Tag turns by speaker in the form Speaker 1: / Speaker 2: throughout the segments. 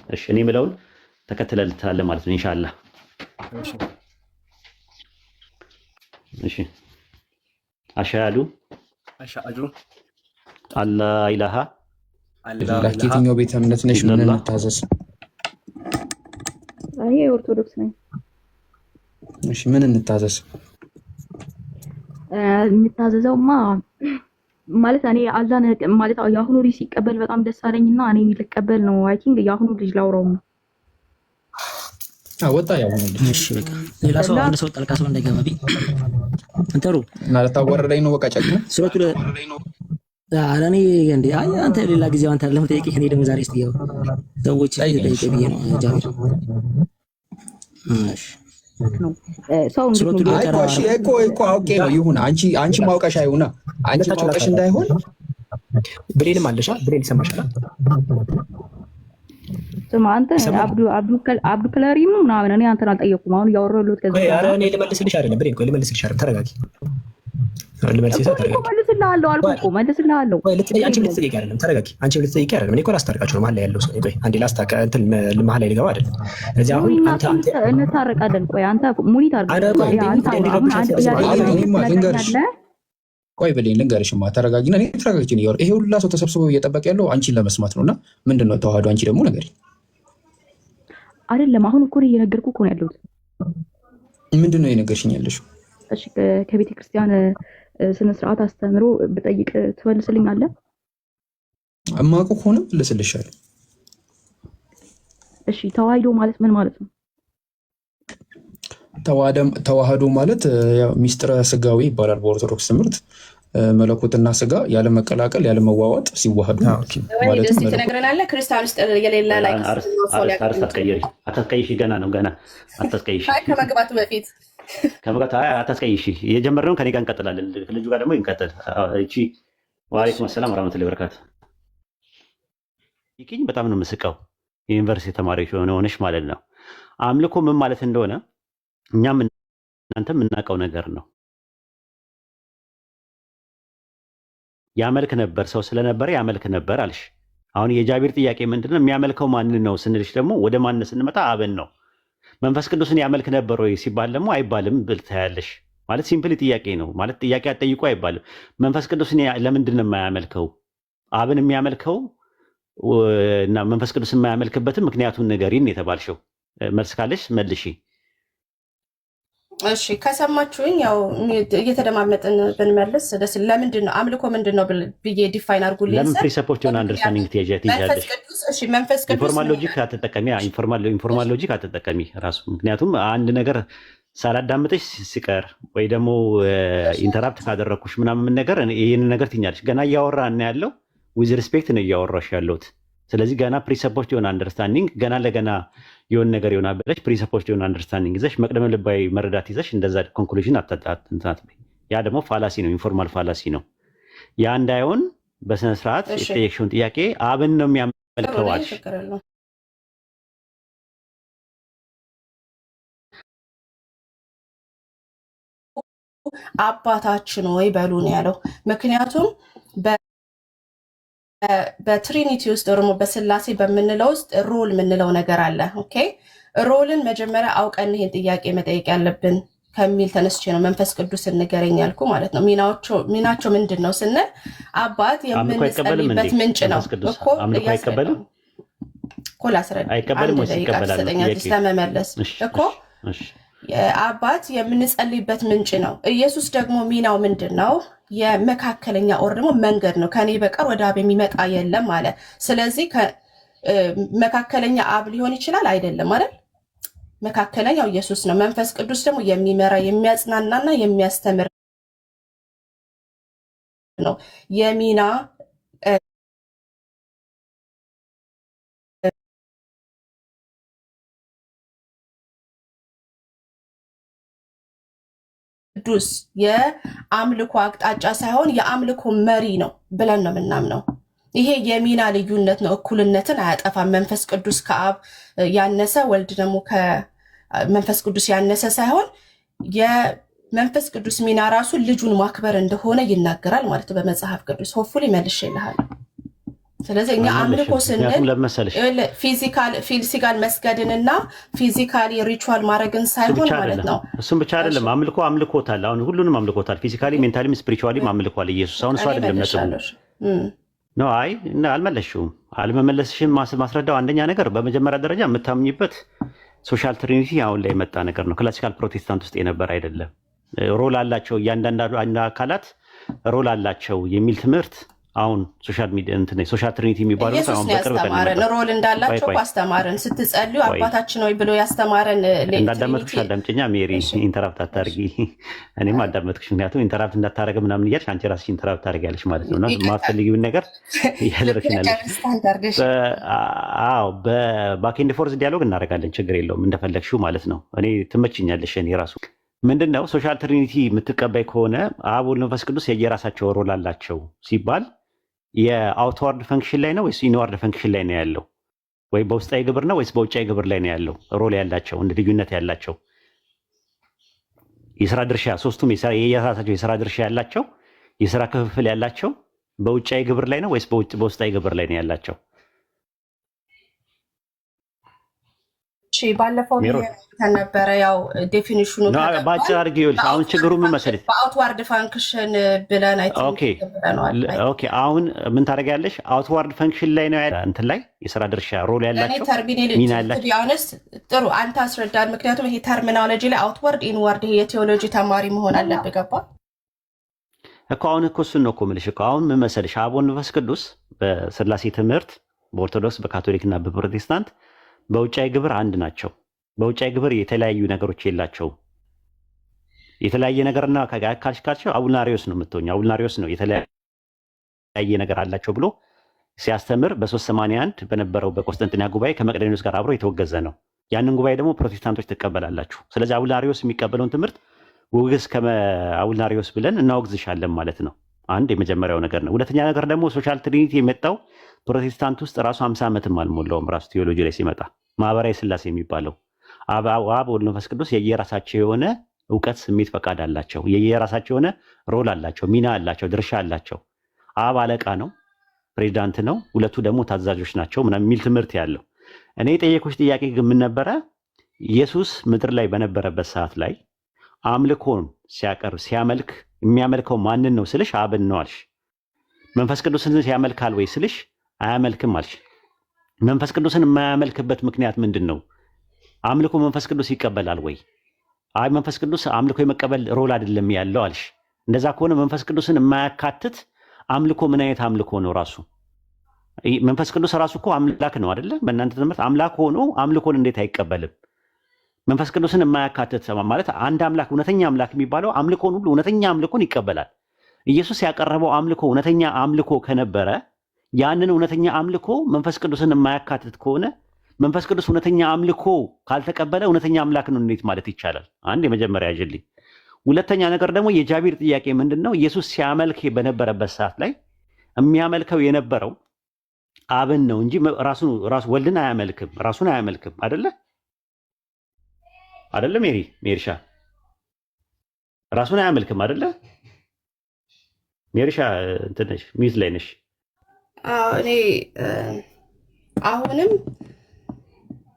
Speaker 1: እሺ እኔ የምለውን ተከትለልታለህ ማለት ነው ኢንሻአላህ። እሺ አሻዱ አላ ኢላሃ
Speaker 2: የትኛው ቤተ እምነት ነሽ? ምን እንታዘዝ?
Speaker 3: አይ ኦርቶዶክስ ነኝ።
Speaker 2: እሺ ምን እንታዘዝ?
Speaker 3: የምታዘዘውማ ማለት እኔ አላህ ማለት የአሁኑ ልጅ ሲቀበል በጣም ደስ አለኝና እኔ ልቀበል ነው። አይ ቲንክ የአሁኑ ልጅ ላውራው ነው።
Speaker 2: ወጣ ያሁኑ ልጅ።
Speaker 4: እሺ በቃ ሌላ ሰው አንድ ሰው ጠልቃ ሰው እንዳይገባብኝ እንተሩ
Speaker 2: እና ልታወረደኝ ነው። በቃ ጨቅ
Speaker 4: ሱረቱ አላኔ እንዴ አይ አንተ ሌላ ጊዜ አንተ ለምን ጠይቀኝ? እኔ ደግሞ ዛሬ እስቲ ሰዎች ጠይቀኝ ብዬ ነው ጃቢር። እሺ
Speaker 3: ሰው
Speaker 2: እኮ አውቄ ነው ይሁን። አንቺ ማውቀሽ አይሁና። አንቺ ማውቀሽ እንዳይሆን
Speaker 5: ብሬንም አለሻ ብሬን ይሰማሻል።
Speaker 3: ስማ አንተ አብዱ ከለሪም ነው ምናምን እኔ አንተን አልጠየኩም። አሁን ያወራሁት ከዛ
Speaker 5: ኧረ እኔ ልመልስልሽ አይደለም ብሬን፣ ቆይ ልመልስልሽ አይደለም። ተረጋጊ። ልመልስልሽ አይደለም።
Speaker 3: መልስልሃለሁ አልኩህ እኮ መልስልሃለሁ።
Speaker 5: ቆይ አንቺ ልትጠይቂ አይደለም። ተረጋጊ። አንቺ ልትጠይቂ አይደለም። እኔ እኮ ላስታርቃችሁ ነው መሀል ላይ ያለው ሰው። ቆይ አንዴ ላስታርቃ እንትን መሀል ላይ ልገባ አይደለም። እዚህ አሁን አንተ
Speaker 3: እንታረቃለን። ቆይ አንተ ሙኒት አድርገህ
Speaker 2: ቆይ በለኝ ልንገርሽማ። ተረጋጊና እኔ ተረጋግቼ ነው ያወራሁ። ይሄ ሁላ ሰው ተሰብስቦ እየጠበቀ ያለው አንቺን ለመስማት ነውና ምንድነው ተዋህዶ? አንቺ ደግሞ ነገር
Speaker 3: አይደለም። አሁን እኮ እየነገርኩህ እኮ ነው ያለሁት።
Speaker 2: ምንድነው እየነገርሽኝ ያለሽው?
Speaker 3: እሺ ከቤተ ክርስቲያን ስነ ስርዓት አስተምሮ ብጠይቅ ትመልስልኛለህ?
Speaker 2: እማውቀው ከሆነ እመልስልሻለሁ።
Speaker 3: እሺ ተዋህዶ ማለት ምን ማለት ነው?
Speaker 2: ተዋህዶ ማለት ያው ሚስጥረ ስጋዊ ይባላል በኦርቶዶክስ ትምህርት። መለኮትና ስጋ ያለ መቀላቀል ያለ መዋዋጥ ሲዋሃዱ
Speaker 6: ማለት ነው። ትነግረናለህ ክርስቲያን ውስጥ የሌለ ላይ
Speaker 1: አታስቀይሽ። ገና ነው ገና አታስቀይሽ።
Speaker 6: ከመግባቱ በፊት
Speaker 1: አታስቀይሽ። የጀመርነውን ከኔ ጋር እንቀጥላለን። ልጁ ጋር ደግሞ ይንቀጥል። እቺ ወአለይኩም ሰላም ወራህመቱላሂ ወበረካቱ። ይኪኝ በጣም ነው የምስቀው። የዩኒቨርሲቲ ተማሪዎች ሆነሽ ማለት ነው። አምልኮ ምን ማለት እንደሆነ እኛም እናንተም የምናውቀው ነገር ነው። ያመልክ ነበር፣ ሰው ስለነበረ ያመልክ ነበር አልሽ። አሁን የጃቢር ጥያቄ ምንድነው? የሚያመልከው ማንን ነው ስንልሽ ደግሞ ወደ ማን ስንመጣ አብን ነው። መንፈስ ቅዱስን ያመልክ ነበር ወይ ሲባል ደግሞ አይባልም ብል ታያለሽ። ማለት ሲምፕል ጥያቄ ነው ማለት ጥያቄ አትጠይቁ አይባልም። መንፈስ ቅዱስን ለምንድን ነው የማያመልከው? አብን የሚያመልከው እና መንፈስ ቅዱስን የማያመልክበትን ምክንያቱን ንገሪን የተባልሽው። መልስ ካለሽ መልሺ።
Speaker 6: እሺ ከሰማችሁኝ ያው እየተደማመጥን ብንመልስ ደስ። ለምንድን ነው አምልኮ ምንድን ነው ብዬ ዲፋይን አድርጉልኝ።
Speaker 1: ለምን ፕሪሰፖርት የሆነ አንደርስታንዲንግ ትይዣለሽ?
Speaker 6: መንፈስ ቅዱስ
Speaker 1: ኢንፎርማል ሎጂክ አትጠቀሚ። ኢንፎርማል ሎጂክ አትጠቀሚ ራሱ። ምክንያቱም አንድ ነገር ሳላዳምጥሽ ሲቀር ወይ ደግሞ ኢንተራፕት ካደረኩሽ ምናምን ነገር ይህንን ነገር ትኛለሽ። ገና እያወራን ያለው ዊዝ ሪስፔክት ነው እያወራሽ ያለሁት። ስለዚህ ገና ፕሪሰፖርት የሆነ አንደርስታንዲንግ ገና ለገና የሆነ ነገር ይሆናል ብለሽ ፕሪሰፖርት የሆነ አንደርስታንዲንግ ይዘሽ መቅደመ ልባዊ መረዳት ይዘሽ እንደዛ ኮንክሉዥን አትንታት። ያ ደግሞ ፋላሲ ነው፣ ኢንፎርማል ፋላሲ ነው። ያ እንዳይሆን በስነ ስርዓት የጠየቅሽውን ጥያቄ አብን ነው የሚያመልከው አልሽ።
Speaker 6: አባታችን ወይ በሉ ነው ያለው። ምክንያቱም በትሪኒቲ ውስጥ ደግሞ በስላሴ በምንለው ውስጥ ሮል የምንለው ነገር አለ። ኦኬ ሮልን መጀመሪያ አውቀን ይሄን ጥያቄ መጠየቅ ያለብን ከሚል ተነስቼ ነው መንፈስ ቅዱስን ንገረኝ ያልኩ ማለት ነው። ሚናቸው ምንድን ነው ስንል አባት የምንጸልይበት ምንጭ ነው እኮ
Speaker 1: አይቀበልም
Speaker 6: እኮ ላስረዳ አንድ ደቂቃ ትሰጠኛለች ለመመለስ እኮ አባት የምንጸልይበት ምንጭ ነው። ኢየሱስ ደግሞ ሚናው ምንድን ነው? የመካከለኛ ኦር ደግሞ መንገድ ነው። ከኔ በቀር ወደ አብ የሚመጣ የለም አለ። ስለዚህ መካከለኛ አብ ሊሆን ይችላል አይደለም አይደል? መካከለኛው ኢየሱስ ነው። መንፈስ ቅዱስ ደግሞ የሚመራ የሚያጽናናና የሚያስተምር ነው። የሚና ቅዱስ የአምልኮ አቅጣጫ ሳይሆን የአምልኮ መሪ ነው ብለን ነው የምናምነው። ይሄ የሚና ልዩነት ነው። እኩልነትን አያጠፋም። መንፈስ ቅዱስ ከአብ ያነሰ ወልድ ደግሞ ከመንፈስ ቅዱስ ያነሰ ሳይሆን የመንፈስ ቅዱስ ሚና ራሱ ልጁን ማክበር እንደሆነ ይናገራል ማለት በመጽሐፍ ቅዱስ። ሆፉሊ መልሼልሃለሁ። ስለዚህ እኛ አምልኮ ስንል ፊዚካል መስገድንና ፊዚካሊ ሪቹዋል ማድረግን ሳይሆን ማለት ነው።
Speaker 1: እሱም ብቻ አይደለም። አምልኮታል። አሁን ሁሉንም አምልኮታል። ፊዚካሊ፣ ሜንታሊም ስፒሪቹዋሊም አምልኳል ኢየሱስ። አሁን እሱ አይደለም ነጥቡ ነው። አይ እና አልመለስሽውም። አልመመለስሽም ማስረዳው አንደኛ ነገር በመጀመሪያ ደረጃ የምታምኝበት ሶሻል ትሪኒቲ አሁን ላይ የመጣ ነገር ነው። ክላሲካል ፕሮቴስታንት ውስጥ የነበረ አይደለም። ሮል አላቸው፣ እያንዳንዱ አካላት ሮል አላቸው የሚል ትምህርት አሁን ሶሻል ሚዲያ ሶሻል ትሪኒቲ የሚባለው አሁን በቅርብ
Speaker 6: ቀን ሮል እንዳላቸው አስተማረን። ስትጸልዩ አባታችን ሆይ ብሎ ያስተማረን
Speaker 1: እንዳዳመጥኩሽ አዳምጪኛ ሜሪ፣ ኢንተራፕት አታርጊ። እኔም አዳመጥኩሽ፣ ምክንያቱም ኢንተራፕት እንዳታረግ ምናምን እያልሽ አንቺ ራስሽ ኢንተራፕት ታደርጊያለሽ ማለት ነው። እና የማትፈልጊውን ነገር እያደረግሽናለሽ። አዎ በባክ ኤንድ ፎርዝ ዲያሎግ እናደርጋለን፣ ችግር የለውም እንደፈለግሽው ማለት ነው። እኔ ትመችኛለሽ። እኔ ራሱ ምንድን ነው ሶሻል ትሪኒቲ የምትቀበይ ከሆነ አብ ወልድ መንፈስ ቅዱስ የየራሳቸው ሮል አላቸው ሲባል የአውትዋርድ ፈንክሽን ላይ ነው ወይስ ኢንዋርድ ፈንክሽን ላይ ነው ያለው? ወይ በውስጣዊ ግብር ነው ወይስ በውጫዊ ግብር ላይ ነው ያለው? ሮል ያላቸው እንደ ልዩነት ያላቸው የስራ ድርሻ ሶስቱም የየራሳቸው የስራ ድርሻ ያላቸው የስራ ክፍፍል ያላቸው በውጫዊ ግብር ላይ ነው ወይስ በውስጣዊ ግብር ላይ ነው ያላቸው?
Speaker 6: ባለፈው ነበረ ያው ዴፊኒሽኑ
Speaker 1: በአጭር አድርጌ ይኸውልሽ። አሁን ችግሩ ምን መሰለሽ
Speaker 6: በአውትዋርድ ፋንክሽን ብለን
Speaker 1: ኦኬ አሁን ምን ታደርጊያለሽ? አውትዋርድ ፈንክሽን ላይ ነው እንትን ላይ የስራ ድርሻ ሮል ያላቸው ሚና ያላቸው።
Speaker 6: ጥሩ አንተ አስረዳን። ምክንያቱም ይሄ ተርሚኖሎጂ ላይ አውትዋርድ ኢንዋርድ ይሄ የቴዎሎጂ ተማሪ መሆን አለብህ። ገባ
Speaker 1: እኮ አሁን እኮ እሱን ነው እኮ የምልሽ እኮ። አሁን ምን መሰለሽ አብ ወልድ መንፈስ ቅዱስ በስላሴ ትምህርት በኦርቶዶክስ በካቶሊክ እና በፕሮቴስታንት በውጫዊ ግብር አንድ ናቸው። በውጫዊ ግብር የተለያዩ ነገሮች የላቸውም። የተለያየ ነገርና ካልሽካቸው አቡልናሪዮስ ነው የምትሆኝ። አቡልናሪዮስ ነው የተለያየ ነገር አላቸው ብሎ ሲያስተምር በ381 በነበረው በቆስጠንጢንያ ጉባኤ ከመቅደኒዎስ ጋር አብሮ የተወገዘ ነው። ያንን ጉባኤ ደግሞ ፕሮቴስታንቶች ትቀበላላችሁ። ስለዚህ አቡልናሪዮስ የሚቀበለውን ትምህርት ውግዝ ከአቡልናሪዮስ ብለን እናወግዝሻለን ማለት ነው። አንድ የመጀመሪያው ነገር ነው። ሁለተኛ ነገር ደግሞ ሶሻል ትሪኒቲ የመጣው ፕሮቴስታንት ውስጥ ራሱ 50 ዓመትም አልሞላውም። ራሱ ቴዎሎጂ ላይ ሲመጣ ማህበራዊ ስላሴ የሚባለው አብ ወልድ መንፈስ ቅዱስ የየራሳቸው የሆነ እውቀት፣ ስሜት፣ ፈቃድ አላቸው። የየራሳቸው የሆነ ሮል አላቸው፣ ሚና አላቸው፣ ድርሻ አላቸው። አብ አለቃ ነው፣ ፕሬዚዳንት ነው፣ ሁለቱ ደግሞ ታዛዦች ናቸው ምናምን የሚል ትምህርት ያለው። እኔ የጠየኩሽ ጥያቄ ግን ምን ነበረ? ኢየሱስ ምድር ላይ በነበረበት ሰዓት ላይ አምልኮን ሲያቀርብ ሲያመልክ የሚያመልከው ማንን ነው ስልሽ አብን ነው አልሽ። መንፈስ ቅዱስን ያመልካል ወይ ስልሽ አያመልክም አልሽ። መንፈስ ቅዱስን የማያመልክበት ምክንያት ምንድን ነው? አምልኮ መንፈስ ቅዱስ ይቀበላል ወይ? አይ መንፈስ ቅዱስ አምልኮ የመቀበል ሮል አይደለም ያለው አልሽ። እንደዛ ከሆነ መንፈስ ቅዱስን የማያካትት አምልኮ ምን አይነት አምልኮ ነው? ራሱ መንፈስ ቅዱስ ራሱ እኮ አምላክ ነው አይደለ? በእናንተ ትምህርት አምላክ ሆኖ አምልኮን እንዴት አይቀበልም? መንፈስ ቅዱስን የማያካትት ማለት አንድ አምላክ እውነተኛ አምላክ የሚባለው አምልኮን ሁሉ እውነተኛ አምልኮን ይቀበላል። ኢየሱስ ያቀረበው አምልኮ እውነተኛ አምልኮ ከነበረ ያንን እውነተኛ አምልኮ መንፈስ ቅዱስን የማያካትት ከሆነ መንፈስ ቅዱስ እውነተኛ አምልኮ ካልተቀበለ እውነተኛ አምላክ ነው እንዴት ማለት ይቻላል? አንድ የመጀመሪያ ያጅልኝ። ሁለተኛ ነገር ደግሞ የጃቢር ጥያቄ ምንድን ነው? ኢየሱስ ሲያመልክ በነበረበት ሰዓት ላይ የሚያመልከው የነበረው አብን ነው እንጂ ራሱ ወልድን አያመልክም፣ ራሱን አያመልክም። አይደለ ሜሪሻ ራሱን አያመልክም አይደለ? ሜሪሻ እንትነሽ ሚት ላይ ነሽ።
Speaker 6: እኔ አሁንም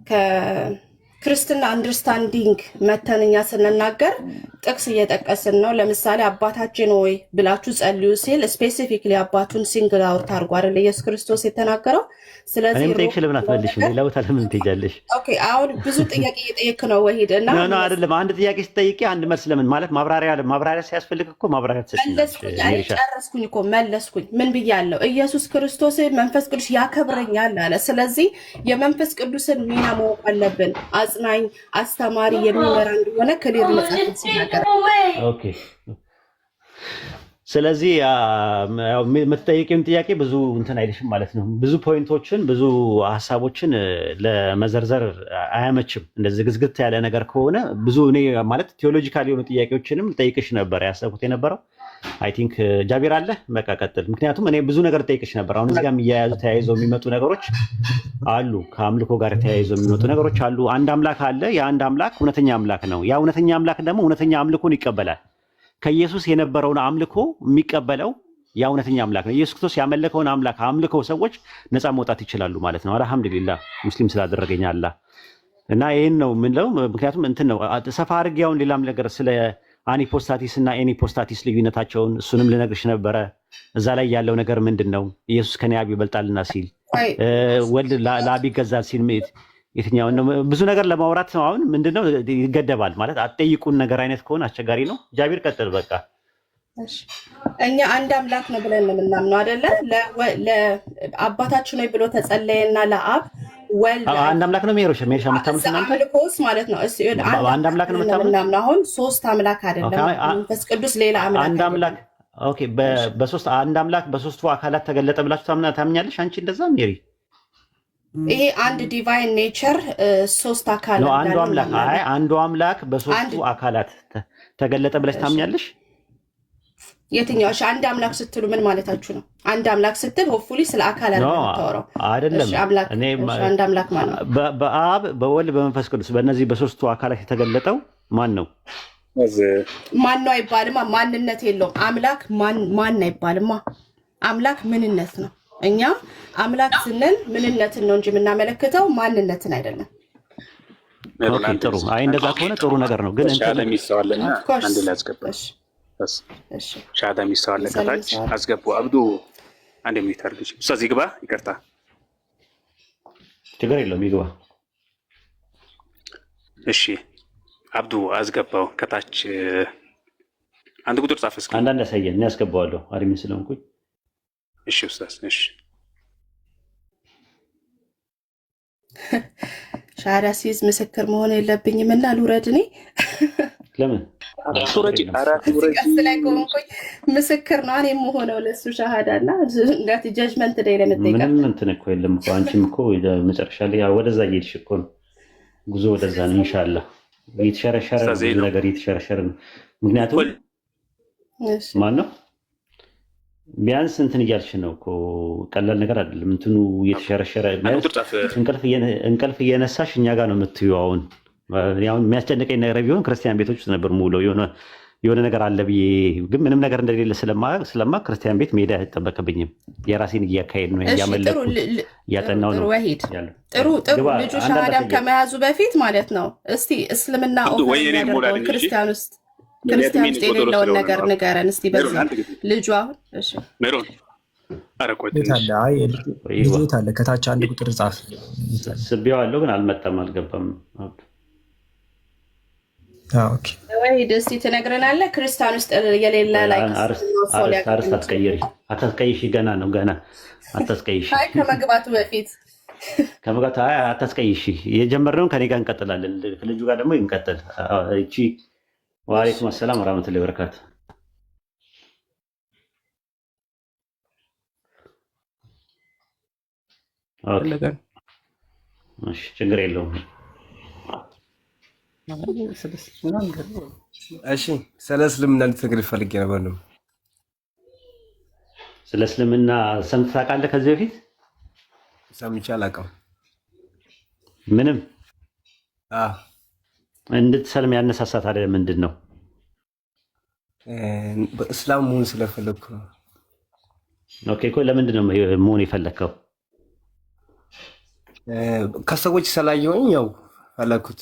Speaker 6: ከክርስትና አንደርስታንዲንግ መተንኛ ስንናገር ጥቅስ እየጠቀስን ነው። ለምሳሌ አባታችን ሆይ ብላችሁ ጸልዩ ሲል ስፔሲፊክሊ አባቱን ሲንግል አውት አድርጎ አይደል ኢየሱስ ክርስቶስ የተናገረው። ስለዚህ
Speaker 1: እኔም ጠይቅሽ ለምን አትመልሽም? ሌላ ቦታ ለምን ትሄጃለሽ?
Speaker 6: ኦኬ አሁን ብዙ ጥያቄ እየጠየክ ነው ወሂድ እና
Speaker 1: ኖ አይደለም። አንድ ጥያቄ ስትጠይቂ አንድ መልስ ለምን ማለት ማብራሪያ ሲያስፈልግ እኮ ማብራሪያ ትሰጪኛለሽ።
Speaker 6: ጨረስኩኝ እኮ መለስኩኝ። ምን ብያለሁ? ኢየሱስ ክርስቶስ መንፈስ ቅዱስ ያከብረኛል አለ። ስለዚህ የመንፈስ ቅዱስን ሚና ማወቅ አለብን። አጽናኝ፣ አስተማሪ፣ የሚመራ እንደሆነ ክሊር መጽሐፍ ሲናገር
Speaker 1: ኦኬ። ስለዚህ የምትጠይቂውን ጥያቄ ብዙ እንትን አይልሽም ማለት ነው። ብዙ ፖይንቶችን ብዙ ሀሳቦችን ለመዘርዘር አያመችም። እንደዚህ ግዝግት ያለ ነገር ከሆነ ብዙ እኔ ማለት ቴዎሎጂካል የሆኑ ጥያቄዎችንም ጠይቅሽ ነበር ያሰብኩት የነበረው። አይ ቲንክ ጃቢር አለ በቃ ቀጥል። ምክንያቱም እኔ ብዙ ነገር ጠይቅሽ ነበር። አሁን እዚህ ጋር ተያይዘው የሚመጡ ነገሮች አሉ፣ ከአምልኮ ጋር ተያይዘው የሚመጡ ነገሮች አሉ። አንድ አምላክ አለ። የአንድ አምላክ እውነተኛ አምላክ ነው። ያ እውነተኛ አምላክ ደግሞ እውነተኛ አምልኮን ይቀበላል። ከኢየሱስ የነበረውን አምልኮ የሚቀበለው ያ እውነተኛ አምላክ ነው። ኢየሱስ ክርስቶስ ያመለከውን አምላክ አምልከው ሰዎች ነፃ መውጣት ይችላሉ ማለት ነው። አልሐምዱሊላህ ሙስሊም ስላደረገኝ አላህ እና ይህን ነው የምንለው። ምክንያቱም እንትን ነው ሰፋ አድርጌ አሁን ሌላም ነገር ስለ አኒፖስታቲስ እና ኤኒፖስታቲስ ልዩነታቸውን እሱንም ልነግርሽ ነበረ። እዛ ላይ ያለው ነገር ምንድን ነው? ኢየሱስ ከኔ አብ ይበልጣልና ሲል ወልድ ለአብ ይገዛል ሲል የትኛውን ነው? ብዙ ነገር ለማውራት ነው። አሁን ምንድነው ይገደባል ማለት አትጠይቁን ነገር አይነት ከሆነ አስቸጋሪ ነው። ጃቢር ቀጥል በቃ።
Speaker 6: እኛ አንድ አምላክ ነው ብለን ነው የምናምነው አይደለ? ለአባታችን ነው ብሎ ተጸለየና ለአብ ወልድ
Speaker 1: አንድ አምላክ ነው ሜሮሽ ሜርሻ የምታምኑት እናንተ
Speaker 6: አምልኮስ ማለት ነው። እሺ
Speaker 1: አንድ አምላክ ነው የምታምኑት።
Speaker 6: አሁን ሶስት አምላክ አይደለም፣ መንፈስ ቅዱስ ሌላ አምላክ
Speaker 1: አንድ አምላክ። ኦኬ በሶስት አንድ አምላክ በሶስቱ አካላት ተገለጠ ብላችሁ ታምኛለሽ አንቺ እንደዛ ሜሪ?
Speaker 6: ይሄ አንድ ዲቫይን ኔቸር ሶስት አካላት
Speaker 1: ነው። አንዱ አምላክ አንዱ አምላክ በሶስቱ አካላት ተገለጠ ብለሽ ታምኛለሽ?
Speaker 6: የትኛው? እሺ አንድ አምላክ ስትሉ ምን ማለታችሁ ነው? አንድ አምላክ ስትል ሆፕፉሊ ስለ አካል አይደለም
Speaker 1: አይደለም።
Speaker 6: እኔ አንድ አምላክ ማለት ነው
Speaker 1: በአብ በወልድ በመንፈስ ቅዱስ በእነዚህ በሶስቱ አካላት የተገለጠው ማን ነው?
Speaker 6: ማን ነው አይባልማ። ማንነት የለውም አምላክ። ማን አይባልማ። አምላክ ምንነት ነው። እኛ አምላክ ስንል ምንነትን ነው እንጂ የምናመለክተው ማንነትን አይደለም።
Speaker 1: ጥሩ። አይ እንደዛ ከሆነ ጥሩ ነገር ነው። ግን
Speaker 7: ሻዳ የሚሰዋለና አንድ ላይ አስገባሽ። ሻዳ የሚሰዋለ ከታች አስገቡ። አብዱ አንድ የሚታርግሽ ኡስታዝ ይግባ። ይቅርታ
Speaker 1: ችግር የለውም ይግባ።
Speaker 7: እሺ አብዱ አስገባው። ከታች አንድ ቁጥር ጻፍ እስኪ።
Speaker 1: አንዳንድ ያሳየን እኔ አስገባዋለሁ አሪምን ስለሆንኩኝ።
Speaker 7: እሺ ኡስታዝ እሺ።
Speaker 6: ሻዳ ሲይዝ ምስክር መሆን የለብኝም እና ልውረድ እኔ?
Speaker 1: ለምን
Speaker 6: ላይ ከሆንኩኝ ምስክር ነው እኔ የምሆነው ለሱ ሻሃዳ እና እንዳት ጀጅመንት ላይ ለመጠየቅ
Speaker 1: ምንም እንትን እኮ የለም እኮ አንቺም እኮ መጨረሻ ላይ ወደዛ እየሄድሽ እኮ ነው። ጉዞ ወደዛ ነው ኢንሻአላህ። እየተሸረሸረ ነው ነገር እየተሸረሸረ ነው። ምክንያቱም ማን ነው ቢያንስ እንትን እያልሽ ነው እኮ ቀላል ነገር አይደለም። እንትኑ እየተሸረሸረ እንቅልፍ እየነሳሽ እኛ ጋር ነው የምትዩ። አሁን የሚያስጨንቀኝ ነገር ቢሆን ክርስቲያን ቤቶች ውስጥ ነበር የምውለው። የሆነ ነገር አለ ብዬ ግን ምንም ነገር እንደሌለ ስለማ ክርስቲያን ቤት መሄድ አይጠበቅብኝም። የራሴን እያካሄድ ነው እያመለኩ እያጠናው ነው።
Speaker 6: ጥሩ ልጁ ሻሃዳም ከመያዙ በፊት ማለት ነው። እስቲ እስልምና ክርስቲያን ውስጥ የሌለውን ነገር ንገረን እስቲ በዚህ ልጁ አሁን እሺ
Speaker 7: ሜሮን
Speaker 5: ልጅ አለ ከታች አንድ ቁጥር ጻፍ።
Speaker 1: ስቤዋለሁ ግን አልመጣም አልገባም።
Speaker 5: ኦኬ
Speaker 6: ወይ እስቲ ትነግረናለህ? ክርስቲያን ውስጥ የሌለ ላይ
Speaker 1: አርስት አታስቀይሽ። ገና ነው ገና አታስቀይሽ።
Speaker 6: አይ ከመግባቱ በፊት
Speaker 1: አታስቀይሽ። የጀመርነውን ከኔ ጋር እንቀጥላለን። ልጁ ጋር ደግሞ እንቀጥል። እቺ ወአለይኩም ሰላም ወራህመቱላሂ ወበረካቱ። እሺ ችግር የለውም።
Speaker 8: እሺ ስለ እስልምና ልትነግረኝ ፈልጌ ነበር ነው።
Speaker 1: ስለ እስልምና ሰምተህ ታውቃለህ? ከዚህ በፊት
Speaker 8: ሰምቼ አላውቅም
Speaker 1: ምንም። እንድትሰልም ያነሳሳት አይደል? ምንድን ነው?
Speaker 8: በእስላም መሆን ስለፈለግኩ ነው።
Speaker 1: ኦኬ እኮ ለምንድን ነው መሆን የፈለግከው?
Speaker 8: ከሰዎች ስላየሁኝ ያው ፈለግኩት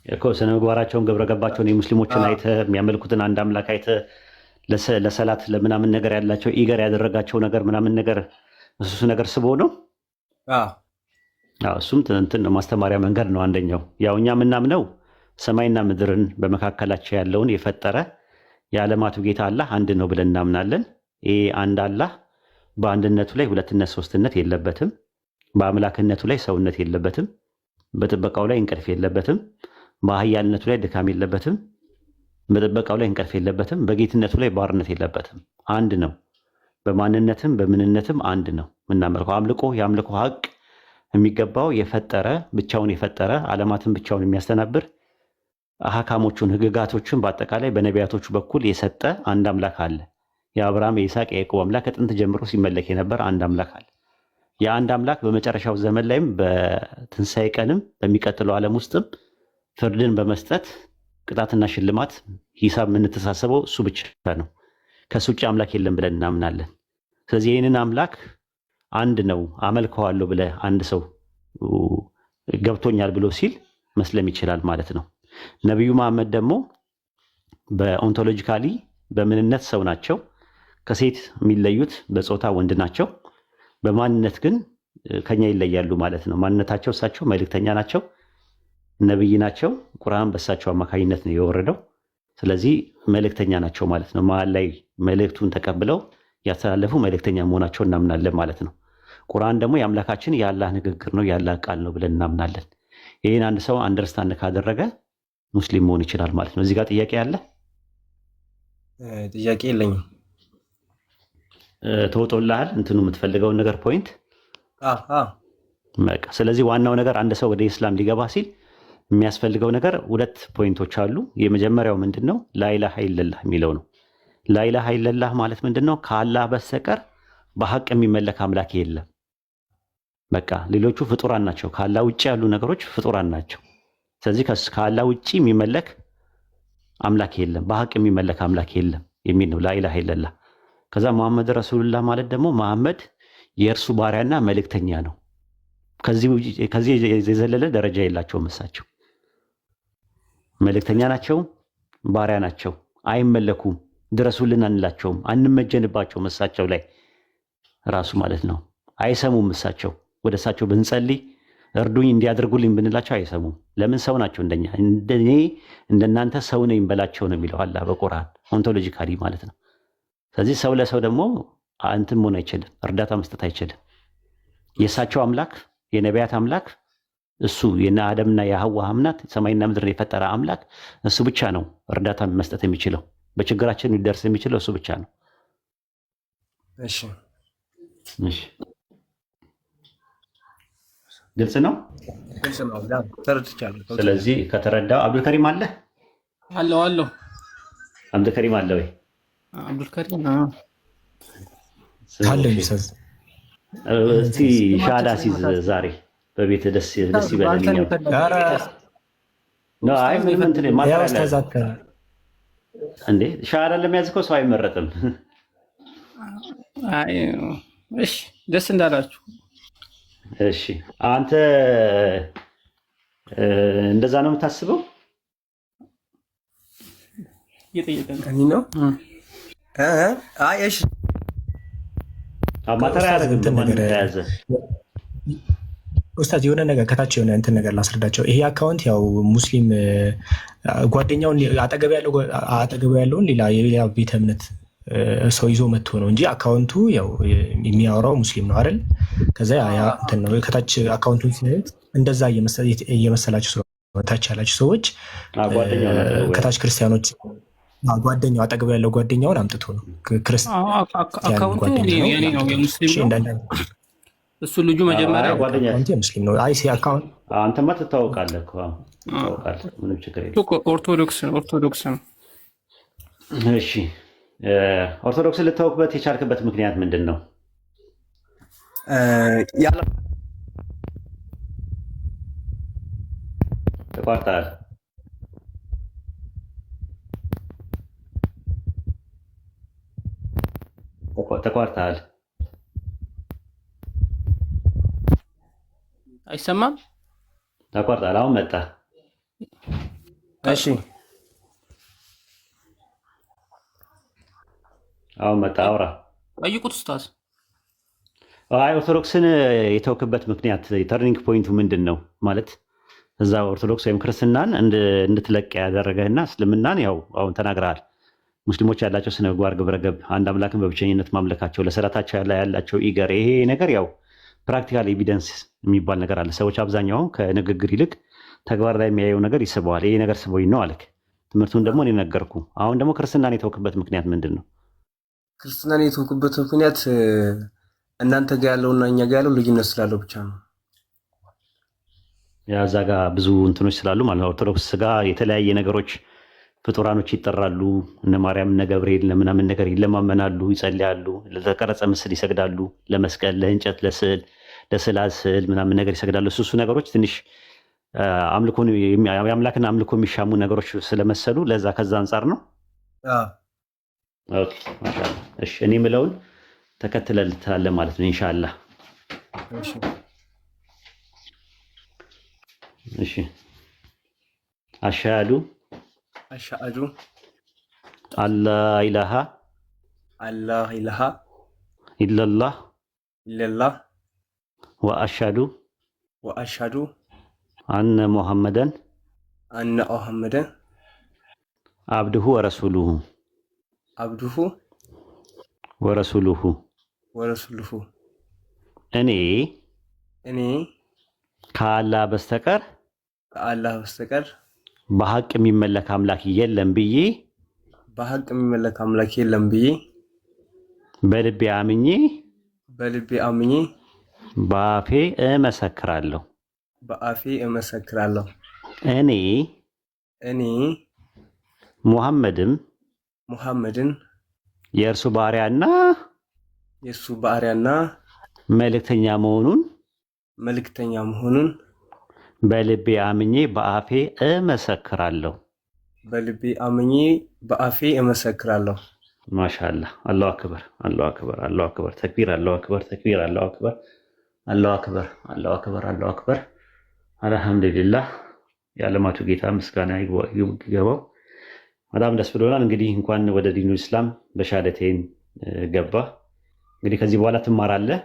Speaker 1: እኮ። ስነ ምግባራቸውን ግብረ ገባቸውን የሙስሊሞችን አይተህ የሚያመልኩትን አንድ አምላክ አይተህ ለሰላት ለምናምን ነገር ያላቸው ኢገር ያደረጋቸው ነገር ምናምን ነገር እሱ ነገር ስቦ ነው። እሱም እንትን ነው ማስተማሪያ መንገድ ነው አንደኛው። ያው እኛ የምናምነው ሰማይና ምድርን በመካከላቸው ያለውን የፈጠረ የዓለማቱ ጌታ አላህ አንድ ነው ብለን እናምናለን። ይህ አንድ አላህ በአንድነቱ ላይ ሁለትነት ሶስትነት የለበትም። በአምላክነቱ ላይ ሰውነት የለበትም። በጥበቃው ላይ እንቅልፍ የለበትም። በአህያነቱ ላይ ድካም የለበትም። በጥበቃው ላይ እንቅልፍ የለበትም። በጌትነቱ ላይ ባርነት የለበትም። አንድ ነው። በማንነትም በምንነትም አንድ ነው የምናመልከው። አምልኮ የአምልኮ ሀቅ የሚገባው የፈጠረ ብቻውን የፈጠረ ዓለማትን ብቻውን የሚያስተናብር አህካሞቹን ህግጋቶችን በአጠቃላይ በነቢያቶቹ በኩል የሰጠ አንድ አምላክ አለ። የአብርሃም የይስሐቅ የያዕቆብ አምላክ ከጥንት ጀምሮ ሲመለክ የነበረ አንድ አምላክ አለ። የአንድ አምላክ በመጨረሻው ዘመን ላይም በትንሣኤ ቀንም በሚቀጥለው ዓለም ውስጥም ፍርድን በመስጠት ቅጣትና ሽልማት ሂሳብ የምንተሳሰበው እሱ ብቻ ነው። ከሱ ውጭ አምላክ የለም ብለን እናምናለን። ስለዚህ ይህንን አምላክ አንድ ነው አመልከዋለሁ ብለህ አንድ ሰው ገብቶኛል ብሎ ሲል መስለም ይችላል ማለት ነው። ነቢዩ መሐመድ ደግሞ በኦንቶሎጂካሊ በምንነት ሰው ናቸው። ከሴት የሚለዩት በጾታ ወንድ ናቸው። በማንነት ግን ከኛ ይለያሉ ማለት ነው። ማንነታቸው እሳቸው መልእክተኛ ናቸው፣ ነብይ ናቸው። ቁርአን በእሳቸው አማካኝነት ነው የወረደው። ስለዚህ መልእክተኛ ናቸው ማለት ነው። መሀል ላይ መልእክቱን ተቀብለው ያስተላለፉ መልእክተኛ መሆናቸው እናምናለን ማለት ነው። ቁርአን ደግሞ የአምላካችን የአላህ ንግግር ነው፣ የአላህ ቃል ነው ብለን እናምናለን። ይህን አንድ ሰው አንደርስታንድ ካደረገ ሙስሊም መሆን ይችላል ማለት ነው። እዚህ ጋር ጥያቄ አለ?
Speaker 8: ጥያቄ የለኝም።
Speaker 1: ተወጦልሃል እንትኑ የምትፈልገውን ነገር ፖይንት። በቃ ስለዚህ ዋናው ነገር አንድ ሰው ወደ ኢስላም ሊገባ ሲል የሚያስፈልገው ነገር ሁለት ፖይንቶች አሉ። የመጀመሪያው ምንድነው? ላኢላሃ ኢለላህ የሚለው ነው። ላኢላሃ ኢለላህ ማለት ምንድነው? ከአላህ በስተቀር በሐቅ የሚመለክ አምላክ የለም። በቃ ሌሎቹ ፍጡራን ናቸው። ከአላህ ውጪ ያሉ ነገሮች ፍጡራን ናቸው። ስለዚህ ከአላህ ውጪ የሚመለክ አምላክ የለም፣ በሐቅ የሚመለክ አምላክ የለም የሚል ነው ላኢላሃ ኢለላህ። ከዛ መሐመድ ረሱሉላህ ማለት ደግሞ መሐመድ የእርሱ ባሪያና መልእክተኛ ነው። ከዚህ የዘለለ ደረጃ የላቸውም። እሳቸው መልእክተኛ ናቸው፣ ባሪያ ናቸው፣ አይመለኩም፣ ድረሱልን አንላቸውም፣ አንመጀንባቸውም። እሳቸው ላይ ራሱ ማለት ነው አይሰሙም። እሳቸው ወደ እሳቸው ብንጸልይ እርዱኝ እንዲያደርጉልኝ ብንላቸው አይሰሙም። ለምን? ሰው ናቸው፣ እንደኛ እንደኔ እንደናንተ ሰው ነኝ በላቸው ነው የሚለው አላህ በቁርአን ኦንቶሎጂካሊ ማለት ነው። ስለዚህ ሰው ለሰው ደግሞ እንትን መሆን አይችልም፣ እርዳታ መስጠት አይችልም። የእሳቸው አምላክ የነቢያት አምላክ እሱ የነ አደምና የሐዋ አምላክ ሰማይና ምድርን የፈጠረ አምላክ እሱ ብቻ ነው እርዳታ መስጠት የሚችለው። በችግራችን ሊደርስ የሚችለው እሱ ብቻ ነው።
Speaker 8: እሺ
Speaker 1: ግልጽ ነው።
Speaker 8: ተረድቻለሁ።
Speaker 1: ስለዚህ ከተረዳው አብዱልከሪም አለ
Speaker 9: አለው
Speaker 1: አብዱልከሪም አለ ወይ?
Speaker 9: አብዱልከሪም
Speaker 5: አለ ይሰዝ
Speaker 1: እስቲ ሻዳ ሲዝ ዛሬ በቤት ደስ ይበለኝ። ነው አይ ምን እንትን ማታለ እንዴ ሻዳ ለሚያዝ እኮ ሰው አይመረጥም።
Speaker 9: አይ እሺ ደስ እንዳላችሁ።
Speaker 1: እሺ አንተ እንደዛ ነው የምታስበው?
Speaker 9: እየጠየቀን
Speaker 5: ነው። አይ እሺ
Speaker 1: ማተራ ያደረግን ነገር ተያዘ።
Speaker 5: ኡስታዝ የሆነ ነገር ከታች የሆነ እንትን ነገር ላስረዳቸው። ይሄ አካውንት ያው ሙስሊም ጓደኛውን አጠገቡ ያለውን የሌላ ቤተ እምነት ሰው ይዞ መጥቶ ነው እንጂ አካውንቱ ያው የሚያወራው ሙስሊም ነው አይደል? ከዛ ያ እንትን ነው ከታች አካውንቱን ሲያዩት እንደዛ እየመሰላችሁ ሰው ታች ያላችሁ ሰዎች ከታች ክርስቲያኖች ጓደኛው አጠገቡ ያለው ጓደኛውን አምጥቶ ነው ክርስቲያን
Speaker 9: የኔ ነው የሙስሊም ነው እሱ ልጁ መጀመሪያ
Speaker 5: ጓደኛው ሙስሊም ነው። አይ ሲ አካውንት
Speaker 1: አንተማ ትታወቃለህ እኮ ታወቃለህ። ምንም ችግር የለም።
Speaker 9: ኦርቶዶክስ ነው።
Speaker 1: እሺ ኦርቶዶክስ ልታወቅበት የቻልክበት ምክንያት ምንድን ነው? ተቋርጠሃል። ተቋርጠሃል።
Speaker 9: አይሰማም?
Speaker 1: ተቋርጠሃል። አሁን መጣ።
Speaker 5: እሺ
Speaker 1: አሁን መጣ። አውራ
Speaker 9: ጠይቁት ኡስታዝ።
Speaker 1: አይ ኦርቶዶክስን የተወክበት ምክንያት ተርኒንግ ፖይንቱ ምንድን ነው ማለት እዛ ኦርቶዶክስ ወይም ክርስትናን እንድትለቅ ያደረገህና እስልምናን ያው አሁን ተናግረሃል። ሙስሊሞች ያላቸው ስነ ምግባር ግብረገብ፣ አንድ አምላክን በብቸኝነት ማምለካቸው፣ ለሰላታቸው ያላቸው ኢገር፣ ይሄ ነገር ያው ፕራክቲካል ኤቪደንስ የሚባል ነገር አለ። ሰዎች አብዛኛውን ከንግግር ይልቅ ተግባር ላይ የሚያየው ነገር ይስበዋል። ይሄ ነገር ስቦኝ ነው አልክ። ትምህርቱን ደግሞ እኔ ነገርኩ። አሁን ደግሞ ክርስትናን የተወክበት ምክንያት ምንድን ነው?
Speaker 8: ክርስትናን የተወኩበት ምክንያት እናንተ ጋር ያለውና እኛ ጋር ያለው ልዩነት ስላለው ብቻ ነው።
Speaker 1: ያዛ ጋር ብዙ እንትኖች ስላሉ ማለት ነው። ኦርቶዶክስ ጋር የተለያየ ነገሮች ፍጡራኖች ይጠራሉ። እነ ማርያም እነ ገብርኤል ለምናምን ነገር ይለማመናሉ፣ ይጸልያሉ፣ ለተቀረጸ ምስል ይሰግዳሉ፣ ለመስቀል፣ ለእንጨት፣ ለስዕል፣ ለስዕላት ስዕል ምናምን ነገር ይሰግዳሉ። እሱ ነገሮች ትንሽ የአምላክን አምልኮ የሚሻሙ ነገሮች ስለመሰሉ ለዛ ከዛ አንጻር ነው። ኦኬ ማሻአላ። እሺ እኔ የምለውን ተከትለልታለህ ማለት ነው ኢንሻአላህ። እሺ አሽሃዱ አላ ኢላሃ ኢለላህ ወአሽሃዱ አነ ሙሐመደን አብዱሁ ወረሱሉሁ እኔ ከአላህ በስተቀር በሐቅ የሚመለክ አምላክ የለም ብዬ በልቤ አምኜ በአፌ እመሰክራለሁ። እኔ ሙሐመድም የእርሱ ባሪያና መልእክተኛ መሆኑን በልቤ አምኜ በአፌ እመሰክራለሁ። ማሻአላህ አላሁ አክበር አላሁ አክበር አላሁ አክበር ተክቢር አላሁ አክበር ተክቢር አላሁ አክበር አላሁ አክበር አላሁ አክበር አላሁ አክበር አልሐምዱሊላህ። የዓለማቱ ጌታ ምስጋና ይገባው። በጣም ደስ ብሎናል። እንግዲህ እንኳን ወደ ዲኑ ኢስላም በሻሃደቴን ገባ። እንግዲህ ከዚህ በኋላ ትማራለህ።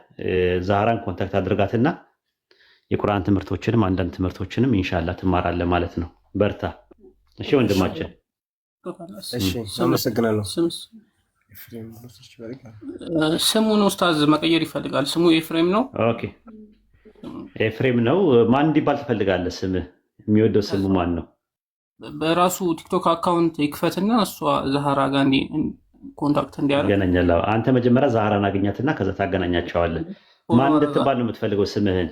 Speaker 1: ዛህራን ኮንታክት አድርጋትና የቁርአን ትምህርቶችንም አንዳንድ ትምህርቶችንም ኢንሻአላህ ትማራለህ ማለት ነው። በርታ። እሺ ወንድማችን።
Speaker 8: እሺ አመሰግናለሁ።
Speaker 9: ስሙን ኡስታዝ መቀየር ይፈልጋል። ስሙ ኤፍሬም ነው።
Speaker 1: ኦኬ ኤፍሬም ነው። ማን እንዲባል ትፈልጋለህ? ስምህ የሚወደው ስሙ ማን ነው?
Speaker 9: በራሱ ቲክቶክ አካውንት ይክፈትና እሷ ዛህራ ጋር ኮንታክት እንዲያደርግ
Speaker 1: ያገናኛለህ። አንተ መጀመሪያ ዛህራን አገኛትና ከዛ ታገናኛቸዋለህ። ማን እንድትባል ነው የምትፈልገው ስምህን?